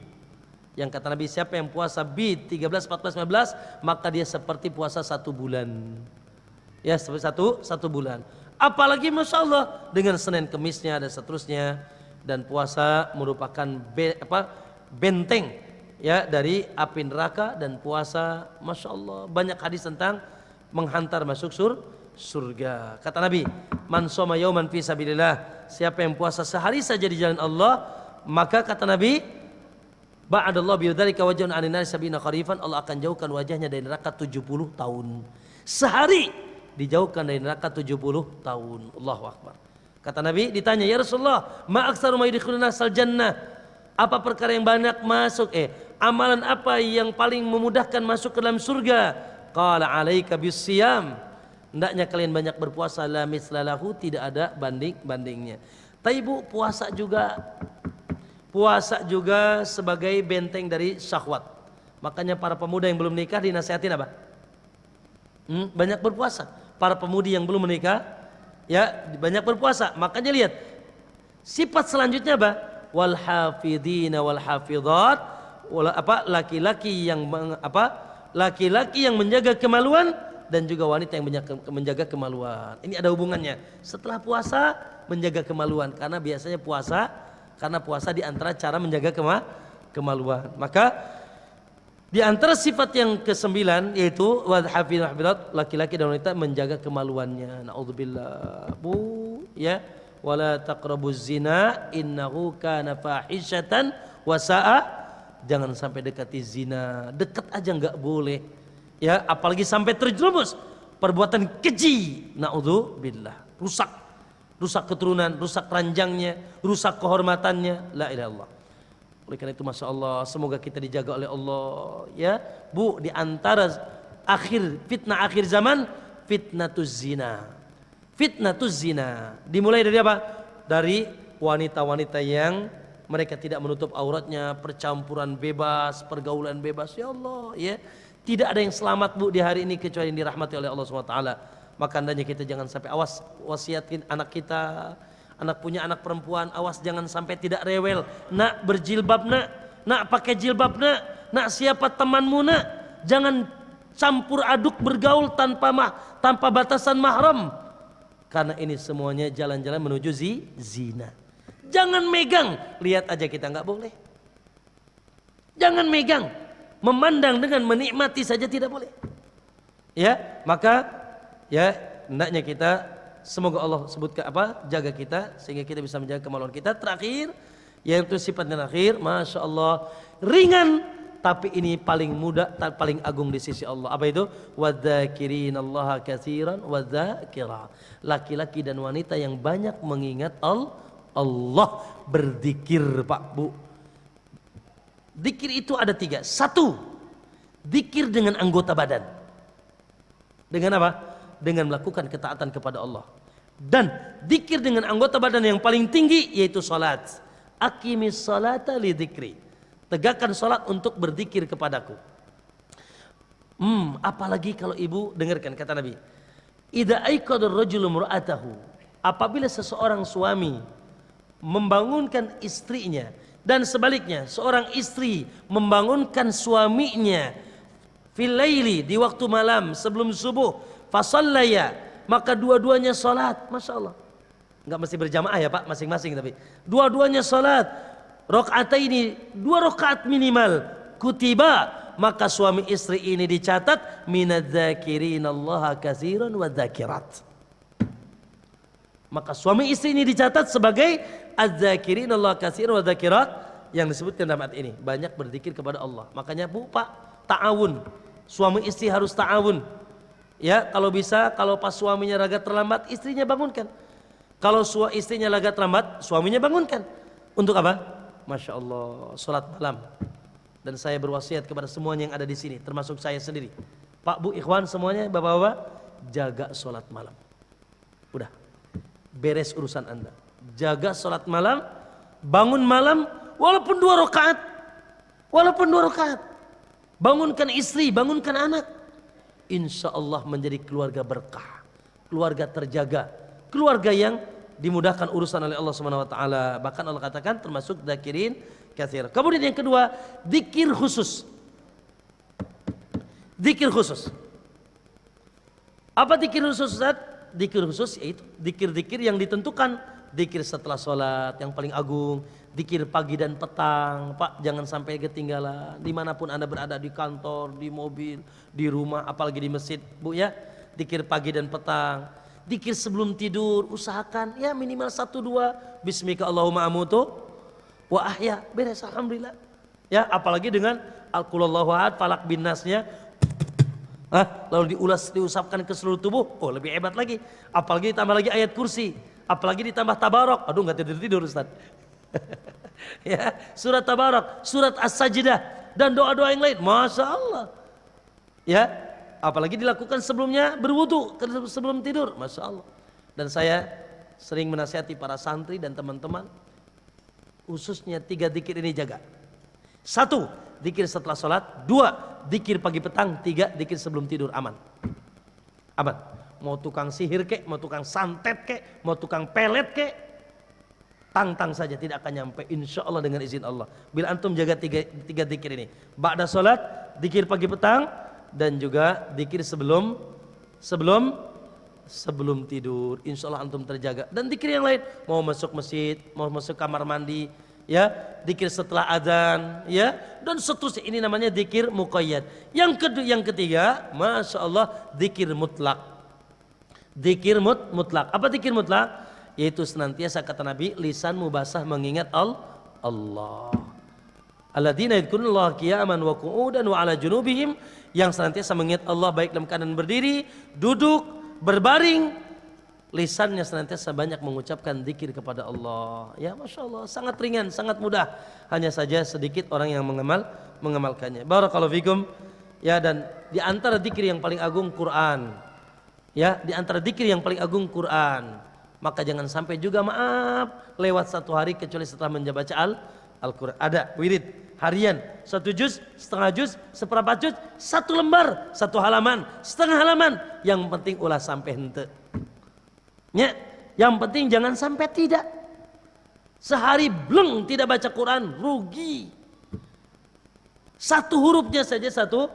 Speaker 1: Yang kata Nabi, siapa yang puasa bid 13, 14, 15, maka dia seperti puasa 1 bulan. Ya, seperti satu bulan. Apalagi Masya Allah dengan Senin Kemisnya dan seterusnya. Dan puasa merupakan benteng, ya, dari api neraka. Dan puasa Masya Allah banyak hadis tentang menghantar masuk surga. Kata Nabi, man shoma yauman fi sabilillah, siapa yang puasa sehari saja di jalan Allah, maka kata Nabi, ba'adallahu bidzalika wajhan 'anil nar sab'ina kharifan, Allah akan jauhkan wajahnya dari neraka 70 tahun. Sehari dijauhkan dari neraka 70 tahun. Allahu akbar. Kata Nabi, ditanya, ya Rasulullah, ma aktsaru ma yudkhiluna sal jannah, apa perkara yang banyak masuk, amalan apa yang paling memudahkan masuk ke dalam surga? Qala alaika bisiyam, hendaknya kalian banyak berpuasa, la mislalahu, tidak ada bandingnya. Tapi Bu, puasa juga sebagai benteng dari syahwat. Makanya para pemuda yang belum nikah dinasihatin apa? Banyak berpuasa. Para pemudi yang belum menikah, ya, banyak berpuasa. Makanya lihat sifat selanjutnya apa? Wal hafidhina wal hafidhat, laki-laki yang menjaga kemaluan, dan juga wanita yang menjaga kemaluan. Ini ada hubungannya. Setelah puasa menjaga kemaluan, karena biasanya puasa di antara cara menjaga kemaluan. Maka di antara sifat yang ke-9 yaitu wal hafidhat, laki-laki dan wanita menjaga kemaluannya. Naudzubillah, Bu, ya. wala taqrabuz zina innahu kana fahishatan wa sa'a, jangan sampai dekati zina, dekat aja nggak boleh ya, apalagi sampai terjerumus perbuatan keji, naudzubillah, rusak keturunan, rusak ranjangnya, rusak kehormatannya, la ilaha illallah. Oleh karena itu masya Allah, semoga kita dijaga oleh Allah ya Bu. Di antara fitnah akhir zaman, fitnatuz zina dimulai dari apa? Dari wanita-wanita yang mereka tidak menutup auratnya, percampuran bebas, pergaulan bebas, ya Allah ya. Tidak ada yang selamat Bu di hari ini kecuali yang dirahmati oleh Allah SWT. Maka hendaknya kita jangan sampai, awas, wasiatin anak kita, anak punya anak perempuan, awas jangan sampai tidak rewel. Nak berjilbab nak pakai jilbab nak siapa temanmu nak, jangan campur aduk bergaul tanpa batasan mahram. Karena ini semuanya jalan-jalan menuju zina. Jangan megang, lihat aja kita nggak boleh. Jangan megang, memandang dengan menikmati saja tidak boleh. Ya, maka ya hendaknya kita, semoga Allah sebutkan jaga kita sehingga kita bisa menjaga kemaluan kita. Terakhir, yaitu sifatnya terakhir, masya Allah, ringan tapi ini paling mudah, paling agung di sisi Allah. Apa itu? Wadzakirinallaha katsiran wadzakira. Laki-laki dan wanita yang banyak mengingat Allah, berzikir Pak Bu. Zikir itu ada 3. 1, zikir dengan anggota badan. Dengan apa? Dengan melakukan ketaatan kepada Allah. Dan zikir dengan anggota badan yang paling tinggi yaitu salat. Aqimis salata li dzikri. Tegakkan salat untuk berzikir kepadaku. Apalagi kalau ibu dengarkan kata Nabi, idza aiqadar rajulu mur'atahu, apabila seseorang suami membangunkan istrinya, dan sebaliknya seorang istri membangunkan suaminya fil laili, di waktu malam sebelum subuh, fasallaya, maka dua-duanya salat. Masya Allah, nggak mesti berjamaah ya Pak, masing-masing, tapi dua-duanya salat, rakaataini, 2 rakaat minimal, kutiba, maka suami istri ini dicatat minadz-dzakirinallaha katsiran wadz-dzakirat. Maka suami istri ini dicatat sebagai adz-dzakirinallaha katsiran wadz-dzakirat, yang disebutkan dalam ayat ini, banyak berzikir kepada Allah. Makanya Bu Pak, ta'awun, suami istri harus ta'awun. Ya, kalau bisa, kalau pas suaminya agak terlambat, istrinya bangunkan. Kalau istrinya agak terlambat, suaminya bangunkan. Untuk apa? Masya Allah, sholat malam. Dan saya berwasiat kepada semuanya yang ada di sini, termasuk saya sendiri, Pak Bu Ikhwan semuanya, bapak-bapak, jaga sholat malam. Udah, beres urusan Anda. Jaga sholat malam, bangun malam, walaupun 2 rakaat, bangunkan istri, bangunkan anak. Insya Allah menjadi keluarga berkah, keluarga terjaga, keluarga yang dimudahkan urusan oleh Allah Subhanahu wa taala. Bahkan Allah katakan termasuk dzakirin katsir. Kemudian yang kedua, zikir khusus. Zikir khusus. Apa zikir khusus Ustaz? Zikir khusus yaitu zikir-zikir yang ditentukan. Zikir setelah sholat yang paling agung, zikir pagi dan petang. Pak, jangan sampai ketinggalan dimanapun Anda berada, di kantor, di mobil, di rumah, apalagi di masjid Bu ya. Zikir pagi dan petang. Zikir sebelum tidur, usahakan ya minimal 1-2. Bismika Allahumma amutu wa ahya, beres, alhamdulillah. Ya, apalagi dengan Al-Qulullahu ahad, falak bin nasnya, lalu diusapkan ke seluruh tubuh, oh lebih hebat lagi. Apalagi ditambah lagi ayat kursi, apalagi ditambah tabarok. Aduh, nggak tidur Ustaz. Ya, surat tabarok, surat as-sajdah, dan doa-doa yang lain, masya Allah. Ya, apalagi dilakukan sebelumnya berwudu, sebelum tidur, masya Allah. Dan saya sering menasihati para santri dan teman-teman, khususnya 3 zikir ini jaga. 1, zikir setelah sholat. 2, zikir pagi petang. 3, zikir sebelum tidur. Aman. Mau tukang sihir kek, mau tukang santet kek, mau tukang pelet kek, tantang saja, tidak akan nyampe insya Allah dengan izin Allah. Bila antum jaga 3 zikir ini, ba'da sholat, zikir pagi petang, dan juga zikir sebelum tidur, insya Allah antum terjaga. Dan zikir yang lain, mau masuk masjid, mau masuk kamar mandi, ya, zikir setelah azan, ya, dan seterusnya. Ini namanya zikir muqayyad. Yang ketiga, masya Allah, zikir mutlak. Zikir mutlak. Apa zikir mutlak? yaitu senantiasa kata Nabi lisanmu basah mengingat Allah. Alladzina yadhkurullaha qiyaman wa qu'udan wa 'ala junubihim, yang senantiasa mengingat Allah baik dalam keadaan berdiri, duduk, berbaring. Lisannya senantiasa banyak mengucapkan zikir kepada Allah. Ya Masya Allah, sangat ringan, sangat mudah. Hanya saja sedikit orang yang mengamalkannya. Barakallahu fikum. Ya, dan di antara zikir yang paling agung Quran. Ya, di antara zikir yang paling agung Quran. Maka jangan sampai juga maaf lewat satu hari kecuali setelah membaca Al-Quran. Ada wirid harian 1 juz, setengah juz, seperempat juz, 1 lembar, 1 halaman, setengah halaman. Yang penting ulah sampai hente. Ya, yang penting jangan sampai tidak. Sehari bleng tidak baca Quran, rugi. 1 hurufnya saja satu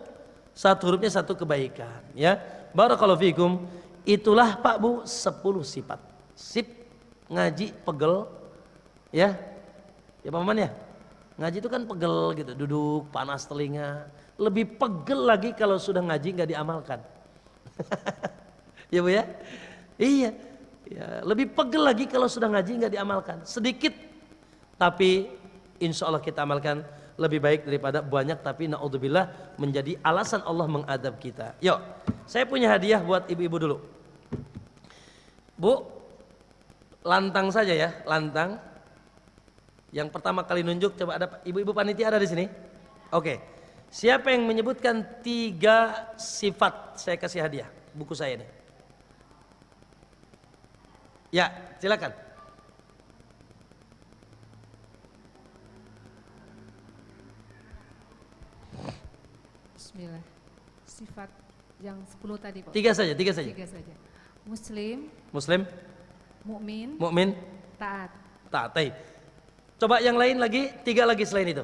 Speaker 1: hurufnya 1 kebaikan. Ya, barakallahu fikum. Itulah Pak Bu 10 sifat. Sip ngaji pegel, ya, ya Pak Maman ya. Ngaji itu kan pegel gitu, duduk panas telinga. Lebih pegel lagi kalau sudah ngaji nggak diamalkan. Ya Bu ya, iya. Ya, lebih pegel lagi kalau sudah ngaji nggak diamalkan. Sedikit tapi insya Allah kita amalkan lebih baik daripada banyak tapi naudzubillah menjadi alasan Allah mengadab kita. Yuk, saya punya hadiah buat ibu-ibu dulu. Bu, lantang saja ya, lantang. Yang pertama kali nunjuk, coba ada ibu-ibu panitia ada di sini? Oke. Siapa yang menyebutkan 3 sifat, saya kasih hadiah buku saya nih. Ya, silakan.
Speaker 2: Bismillah. Sifat yang 10 tadi, Pak.
Speaker 1: 3 saja.
Speaker 2: 3 saja. Muslim, mukmin, taat.
Speaker 1: Taat. Coba yang lain lagi, 3 lagi selain itu.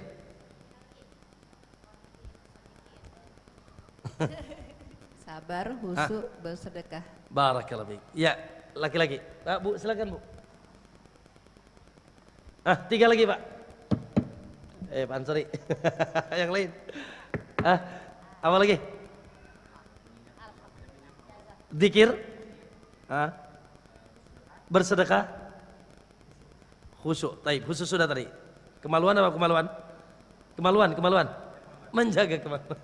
Speaker 2: Sabar, khusyuk, bersedekah.
Speaker 1: Barakallahu fiik. Ya, laki-laki. Bu, silakan Bu. 3 lagi Pak. Pak Ansori. Yang lain. Apa lagi? Zikir. Bersedekah. Khusyuk. Taib. Khusyuk sudah tadi. Kemaluan apa kemaluan? Kemaluan. Menjaga kemaluan.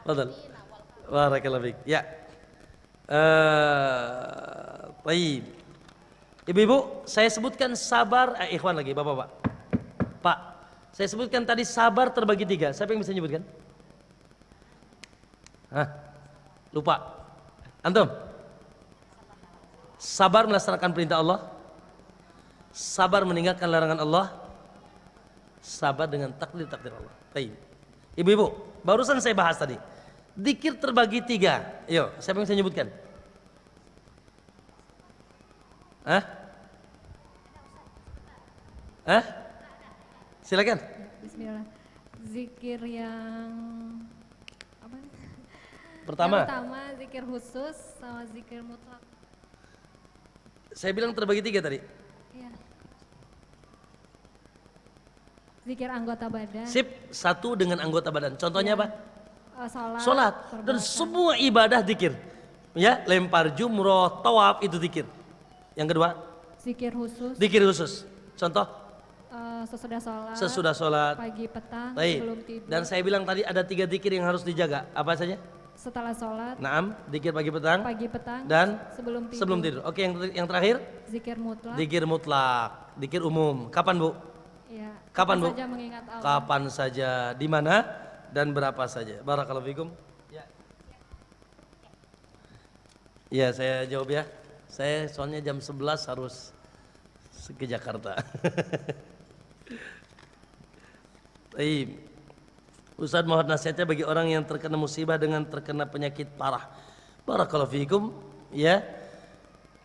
Speaker 1: Betul. Barakallahu fiik. Ya. Baik. Ibu-ibu, saya sebutkan sabar, ikhwan lagi, Bapak-bapak. Pak, saya sebutkan tadi sabar terbagi 3. Siapa yang bisa menyebutkan? Lupa. Antum? Sabar melaksanakan perintah Allah. Sabar meninggalkan larangan Allah. Sabar dengan takdir Allah. Baik. Ibu-ibu, barusan saya bahas tadi. Zikir terbagi 3. Ayo, siapa yang bisa menyebutkan? Silakan.
Speaker 2: Bismillah. Zikir yang apa?
Speaker 1: Pertama.
Speaker 2: Yang pertama zikir khusus sama zikir mutlak.
Speaker 1: Saya bilang terbagi 3 tadi.
Speaker 2: Iya. Zikir anggota badan.
Speaker 1: Sip, 1 dengan anggota badan. Contohnya apa?
Speaker 2: Salat.
Speaker 1: Dan semua ibadah zikir. Ya, lempar jumroh, tawaf itu zikir. Yang kedua? Zikir khusus. Contoh? Sesudah sholat.
Speaker 2: Pagi petang.
Speaker 1: Baik.
Speaker 2: Sebelum tidur.
Speaker 1: Dan saya bilang tadi ada 3 zikir yang harus dijaga. Apa saja?
Speaker 2: Setelah sholat.
Speaker 1: Naam, zikir pagi petang. Dan sebelum tidur. Oke, yang terakhir? Zikir mutlak. Zikir umum. Kapan Bu?
Speaker 2: Ya,
Speaker 1: kapan Bu?
Speaker 2: Saja mengingat Allah.
Speaker 1: Kapan saja, di mana dan berapa saja. Barakallahu fikum. Ya, saya jawab ya. Saya soalnya jam 11 harus ke Jakarta. Baik. Ustaz mohon nasihatnya bagi orang yang terkena musibah dengan terkena penyakit parah. Barakallahu fikum. Ya.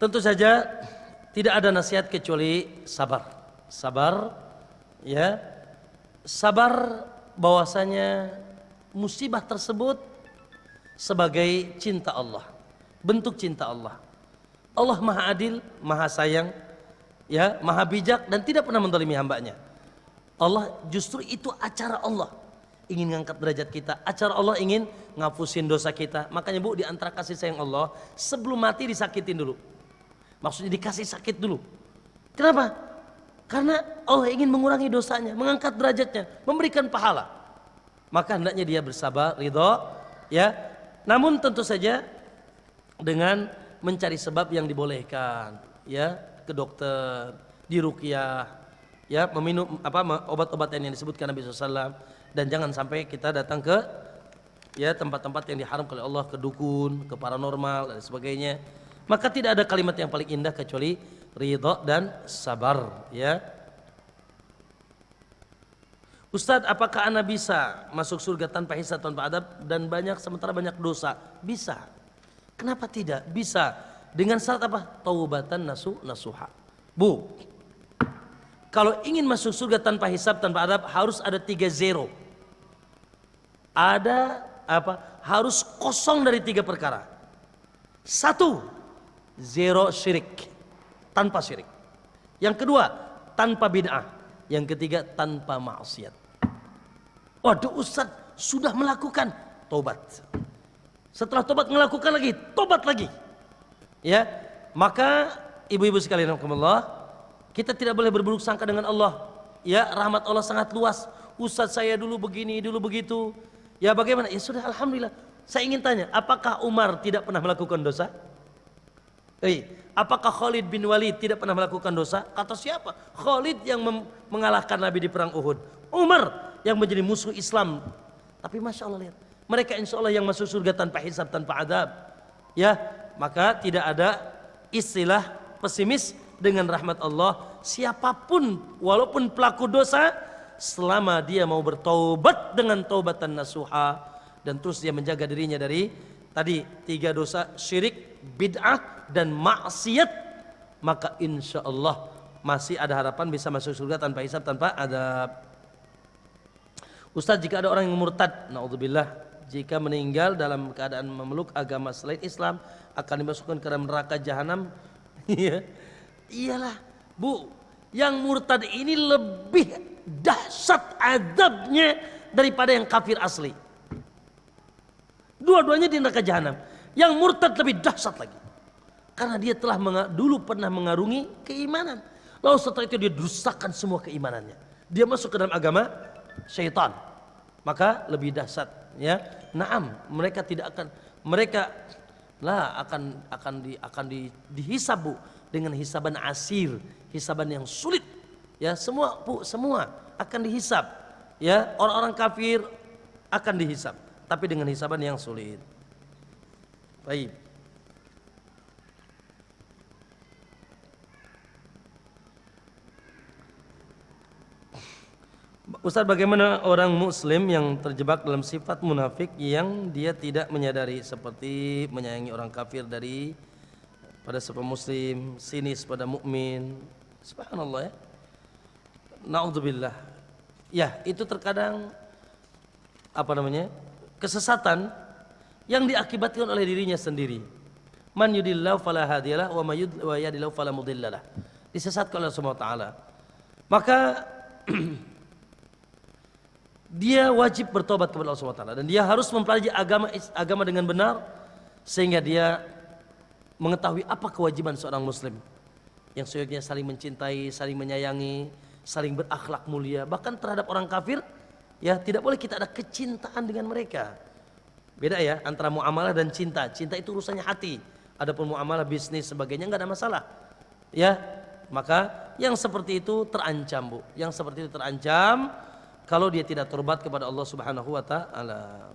Speaker 1: Tentu saja tidak ada nasihat kecuali sabar. Sabar, ya. Sabar bahwasanya musibah tersebut sebagai cinta Allah. Bentuk cinta Allah. Allah Maha Adil, Maha Sayang, ya, Maha Bijak dan tidak pernah menzalimi hambanya. Allah justru itu acara Allah ingin ngangkat derajat kita. Acara Allah ingin ngapusin dosa kita. Makanya Bu, di antara kasih sayang Allah sebelum mati disakitin dulu. Maksudnya dikasih sakit dulu. Kenapa? Karena Allah ingin mengurangi dosanya, mengangkat derajatnya, memberikan pahala. Maka hendaknya dia bersabar, ridho, ya. Namun tentu saja dengan mencari sebab yang dibolehkan, ya, ke dokter, diruqyah, ya, meminum obat-obatan yang disebutkan Nabi SAW, dan jangan sampai kita datang ke ya tempat-tempat yang diharamkan oleh Allah, ke dukun, ke paranormal dan sebagainya. Maka tidak ada kalimat yang paling indah kecuali ridha dan sabar, ya. Ustadz, apakah ana bisa masuk surga tanpa hisab, tanpa adab dan sementara banyak dosa? Bisa. Kenapa tidak? Bisa. Dengan syarat apa? Taubatan nasuha. Bu, kalau ingin masuk surga tanpa hisab, tanpa adab, harus ada 3 zero. Ada apa? Harus kosong dari 3 perkara. 1, zero syirik, tanpa syirik. Yang kedua, tanpa bid'ah. Yang ketiga, tanpa maksiat. Waduh, Ustadz sudah melakukan, tobat. Setelah tobat melakukan lagi, tobat lagi. Ya, maka ibu-ibu sekalian rahimakumullah, kita tidak boleh berburuk sangka dengan Allah. Ya, rahmat Allah sangat luas. Ustadz saya dulu begini, dulu begitu. Ya bagaimana? Ya sudah, alhamdulillah. Saya ingin tanya, apakah Umar tidak pernah melakukan dosa? Apakah Khalid bin Walid tidak pernah melakukan dosa? Kata siapa? Khalid yang mengalahkan Nabi di perang Uhud. Umar yang menjadi musuh Islam. Tapi Masya Allah, lihat, mereka insya Allah yang masuk surga tanpa hisab, tanpa adab. Ya, maka tidak ada istilah pesimis dengan rahmat Allah. Siapapun, walaupun pelaku dosa, selama dia mau bertaubat dengan taubatan nasuha, dan terus dia menjaga dirinya dari tadi 3 dosa, syirik, bid'ah, dan maksiat, maka insya Allah masih ada harapan bisa masuk surga tanpa hisab, tanpa adab. Ustaz, jika ada orang yang murtad, naudzubillah, jika meninggal dalam keadaan memeluk agama selain Islam, akan dimasukkan ke dalam neraka jahanam. Iyalah, Bu, yang murtad ini lebih dahsyat adabnya daripada yang kafir asli. Dua-duanya di neraka jahanam. Yang murtad lebih dahsyat lagi, karena dia telah dulu pernah mengarungi keimanan, lalu setelah itu dia dustakan semua keimanannya, dia masuk ke dalam agama syaitan, maka lebih dahsyat, ya. Naam, mereka tidak akan, mereka lah akan dihisab, Bu, dengan hisaban asir, hisaban yang sulit, ya. Semua, Bu, semua akan dihisab, ya. Orang-orang kafir akan dihisab, tapi dengan hisaban yang sulit. Baik. Ustaz, bagaimana orang muslim yang terjebak dalam sifat munafik yang dia tidak menyadari, seperti menyayangi orang kafir pada sesama muslim, sinis pada mukmin. Subhanallah, ya. Naudzubillah. Ya, itu terkadang kesesatan yang diakibatkan oleh dirinya sendiri. Man yudillahu fala hadiyalah wa may yudlil fala mudhillalah. Disesatkan oleh Allah Subhanahu wa taala. Maka dia wajib bertobat kepada Allah Subhanahu wa taala, dan dia harus mempelajari agama dengan benar, sehingga dia mengetahui apa kewajiban seorang muslim yang seyogianya saling mencintai, saling menyayangi, saling berakhlak mulia. Bahkan terhadap orang kafir, ya, tidak boleh kita ada kecintaan dengan mereka. Beda, ya, antara muamalah dan cinta. Cinta itu urusannya hati. Adapun muamalah, bisnis, sebagainya nggak ada masalah. Ya, maka yang seperti itu terancam, Bu. Yang seperti itu terancam kalau dia tidak tobat kepada Allah Subhanahu wa taala.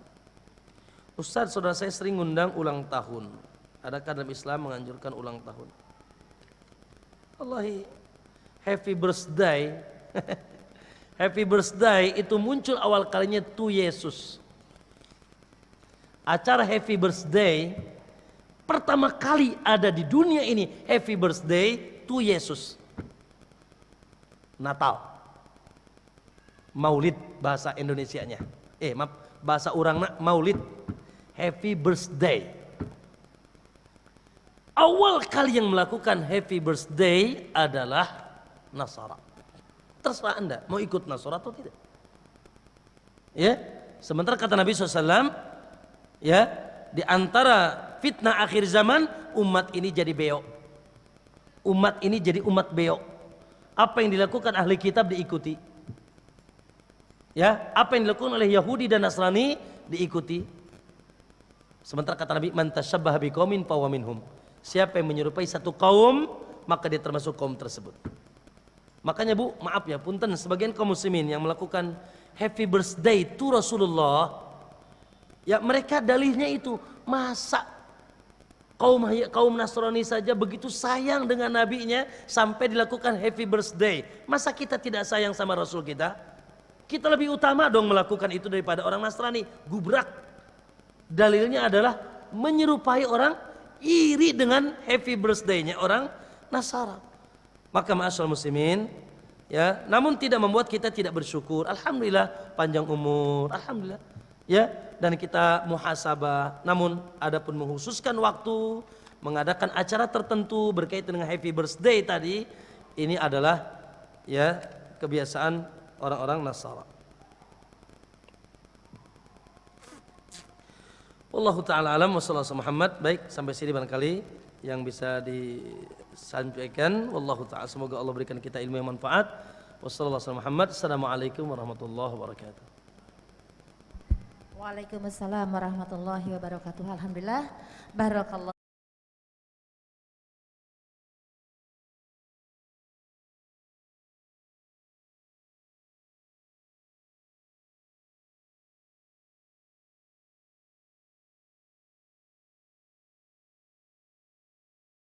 Speaker 1: Ustaz, saudara saya sering ngundang ulang tahun. Adakah dalam Islam menganjurkan ulang tahun? Wallahi, happy birthday. Happy birthday itu muncul awal kalinya to Yesus. Acara happy birthday pertama kali ada di dunia ini, happy birthday to Yesus. Natal, Maulid bahasa Indonesianya. Bahasa orangna Maulid, happy birthday. Awal kali yang melakukan happy birthday adalah Nasara. Terserah Anda mau ikut Nasara atau tidak. Ya, sementara kata Nabi SAW, ya, di antara fitnah akhir zaman, umat ini jadi beok. umat ini jadi umat beok. Apa yang dilakukan ahli kitab diikuti. Ya, apa yang dilakukan oleh Yahudi dan Nasrani diikuti. Sementara kata Nabi, man tasyabbaha biqaumin fahuwa minhum. Siapa yang menyerupai satu kaum, maka dia termasuk kaum tersebut. Makanya Bu, maaf ya, punten sebagian kaum muslimin yang melakukan happy birthday to Rasulullah, ya mereka dalihnya itu, masa kaum Nasrani saja begitu sayang dengan nabinya sampai dilakukan happy birthday. Masa kita tidak sayang sama Rasul kita? Kita lebih utama dong melakukan itu daripada orang Nasrani. Gubrak. Dalilnya adalah menyerupai orang, iri dengan happy birthday-nya orang Nasara. Maka ma'asyarul muslimin, ya, namun tidak membuat kita tidak bersyukur. Alhamdulillah panjang umur, alhamdulillah. Ya, dan kita muhasabah. Namun adapun menghususkan waktu mengadakan acara tertentu berkaitan dengan happy birthday tadi, ini adalah ya kebiasaan orang-orang Nasara. Wallahu taala alam wa sallallahu alaihi Muhammad. Baik, sampai sini barangkali yang bisa disampaikan. Wallahu taala, semoga Allah berikan kita ilmu yang manfaat. Wassallallahu alaihi Muhammad. Assalamualaikum warahmatullahi wabarakatuh.
Speaker 3: Waalaikumsalam warahmatullahi wabarakatuh. Alhamdulillah, barakallah.